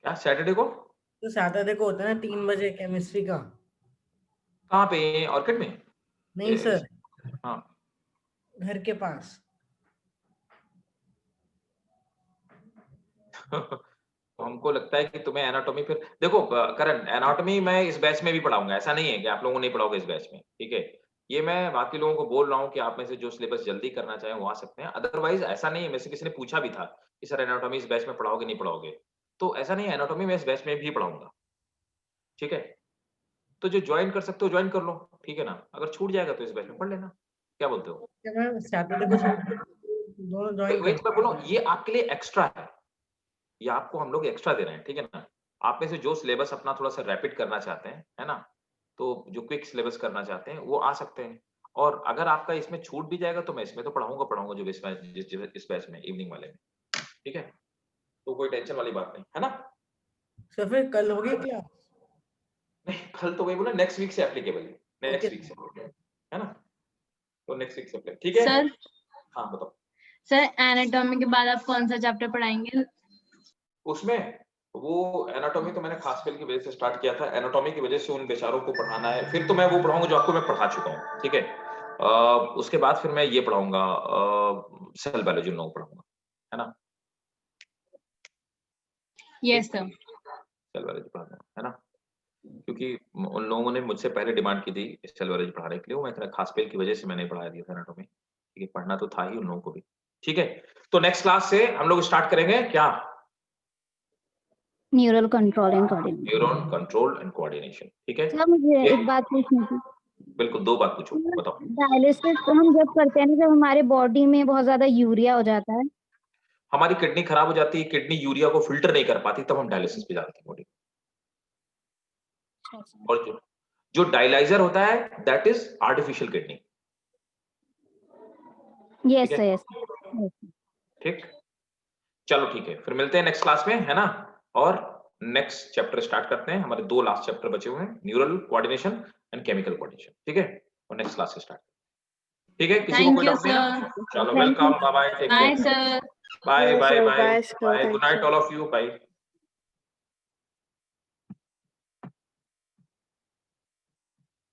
[SPEAKER 1] क्या सैटरडे को?
[SPEAKER 2] तो सैटरडे को होता है ना 3 बजे केमिस्ट्री का।
[SPEAKER 1] कहाँ पे? ऑर्किड में?
[SPEAKER 2] नहीं सर,
[SPEAKER 1] हाँ
[SPEAKER 2] घर के पास।
[SPEAKER 1] तो हमको लगता है कि तुम्हें एनाटॉमी, फिर देखो करण, एनाटॉमी मैं इस बैच में भी पढ़ाऊंगा, ऐसा नहीं है कि आप लोगों को नहीं पढ़ाओगे इस बैच में, ठीक है। ये मैं बाकी लोगों को बोल रहा हूँ कि आप में से जो सिलेबस जल्दी करना चाहें वो आ सकते हैं, अदरवाइज ऐसा नहीं है। मेरे से किसी ने पूछा भी था कि सर एनाटॉमी इस बैच में पढ़ाओगे नहीं पढ़ाओगे, तो ऐसा नहीं है, एनाटॉमी मैं इस बैच में भी पढ़ाऊंगा, ठीक है। तो जो ज्वाइन कर सकते हो ज्वाइन कर लो, ठीक है ना, अगर छूट जाएगा तो इस बैच में पढ़ लेना, क्या बोलते हो?
[SPEAKER 2] क्या मैं सैटरडे को दोनों ज्वाइन
[SPEAKER 1] वही
[SPEAKER 2] कर?
[SPEAKER 1] तो मैं बोल रहा हूँ, ये आपके लिए एक्स्ट्रा है, ये आपको हम लोग एक्स्ट्रा दे रहे हैं, ठीक है ना। आप में से जो सिलेबस अपना थोड़ा सा रैपिड करना चाहते हैं, है ना, तो जो क्विक सिलेबस करना चाहते हैं वो आ सकते हैं। और अगर आपका इसमें छूट भी जाएगा तो मैं इसमें तो पढ़ाऊंगा जो इस बैच में इवनिंग वाले में, ठीक है, तो कोई टेंशन वाली बात नहीं है ना।
[SPEAKER 2] सर फिर कल होगी क्लास?
[SPEAKER 1] नहीं, कल तो वही बोला, नेक्स्ट वीक से एप्लीकेबल है, नेक्स्ट
[SPEAKER 2] Okay.
[SPEAKER 1] वीक से, है ना, तो नेक्स्ट वीक से apply, ठीक है।
[SPEAKER 5] सर
[SPEAKER 1] हाँ बताओ।
[SPEAKER 5] सर एनाटॉमी के बाद आप कौन सा चैप्टर पढ़ाएंगे?
[SPEAKER 1] उसमें वो एनाटॉमी तो मैंने खास फेल की वजह से स्टार्ट किया था, एनाटॉमी की वजह से उन बेचारों को पढ़ाना है, फिर तो मैं वो पढ़ाऊंगा जो आपको मैं पढ़ा चुका हूँ, ठीक है। उसके बाद फिर मैं ये पढ़ाऊंगा, सेल बायोलॉजी उन लोगों को पढ़ाऊंगा, है ना।
[SPEAKER 5] Yes sir.
[SPEAKER 1] सेल बायोलॉजी पढ़ाना है ना, क्योंकि उन लोगों ने मुझसे पहले डिमांड की थी सेल बायोलॉजी पढ़ाने के लिए, वो मैं खास फेल की वजह से मैंने पढ़ा दिया था एनाटॉमी, ठीक है, पढ़ना तो था ही उन लोगों को भी, ठीक है। तो नेक्स्ट क्लास से हम लोग स्टार्ट करेंगे क्या?
[SPEAKER 4] Neural control and coordination.
[SPEAKER 1] Neuron control and coordination, ठीक है।
[SPEAKER 4] सर मुझे
[SPEAKER 1] ये-
[SPEAKER 4] एक बात पूछनी थी।
[SPEAKER 1] बिल्कुल, 2 बात पूछो, बताओ।
[SPEAKER 4] डायलिसिस हम जब करते हैं ना, जब हमारे बॉडी में बहुत ज्यादा यूरिया हो जाता है,
[SPEAKER 1] हमारी किडनी खराब हो जाती है, किडनी यूरिया को फिल्टर नहीं कर पाती, तब हम डायलिसिस पे जाते हैं बॉडी। और जो डायलाइजर होता है that is artificial kidney.
[SPEAKER 4] Yes
[SPEAKER 1] ठीक
[SPEAKER 4] सर,
[SPEAKER 1] है?
[SPEAKER 4] यस।
[SPEAKER 1] ठीक, चलो ठीक है, फिर मिलते हैं नेक्स्ट क्लास में, है ना। और नेक्स्ट चैप्टर स्टार्ट करते हैं, हमारे 2 लास्ट चैप्टर बचे हुए हैं, neural coordination and chemical coordination. ठीक है, और नेक्स्ट क्लास से स्टार्ट। ठीक है, किसी को
[SPEAKER 5] थैंक
[SPEAKER 1] कोई
[SPEAKER 5] यू
[SPEAKER 1] डाउट नहीं है ना?
[SPEAKER 5] सर।
[SPEAKER 1] चलो,
[SPEAKER 4] Thank you.
[SPEAKER 1] Welcome, bye bye, take
[SPEAKER 5] bye
[SPEAKER 1] care,
[SPEAKER 5] sir.
[SPEAKER 1] Bye bye
[SPEAKER 3] Sir,
[SPEAKER 1] bye
[SPEAKER 3] bye, sir.
[SPEAKER 1] Bye,
[SPEAKER 3] Thank
[SPEAKER 1] good night
[SPEAKER 3] you.
[SPEAKER 1] All of you, bye.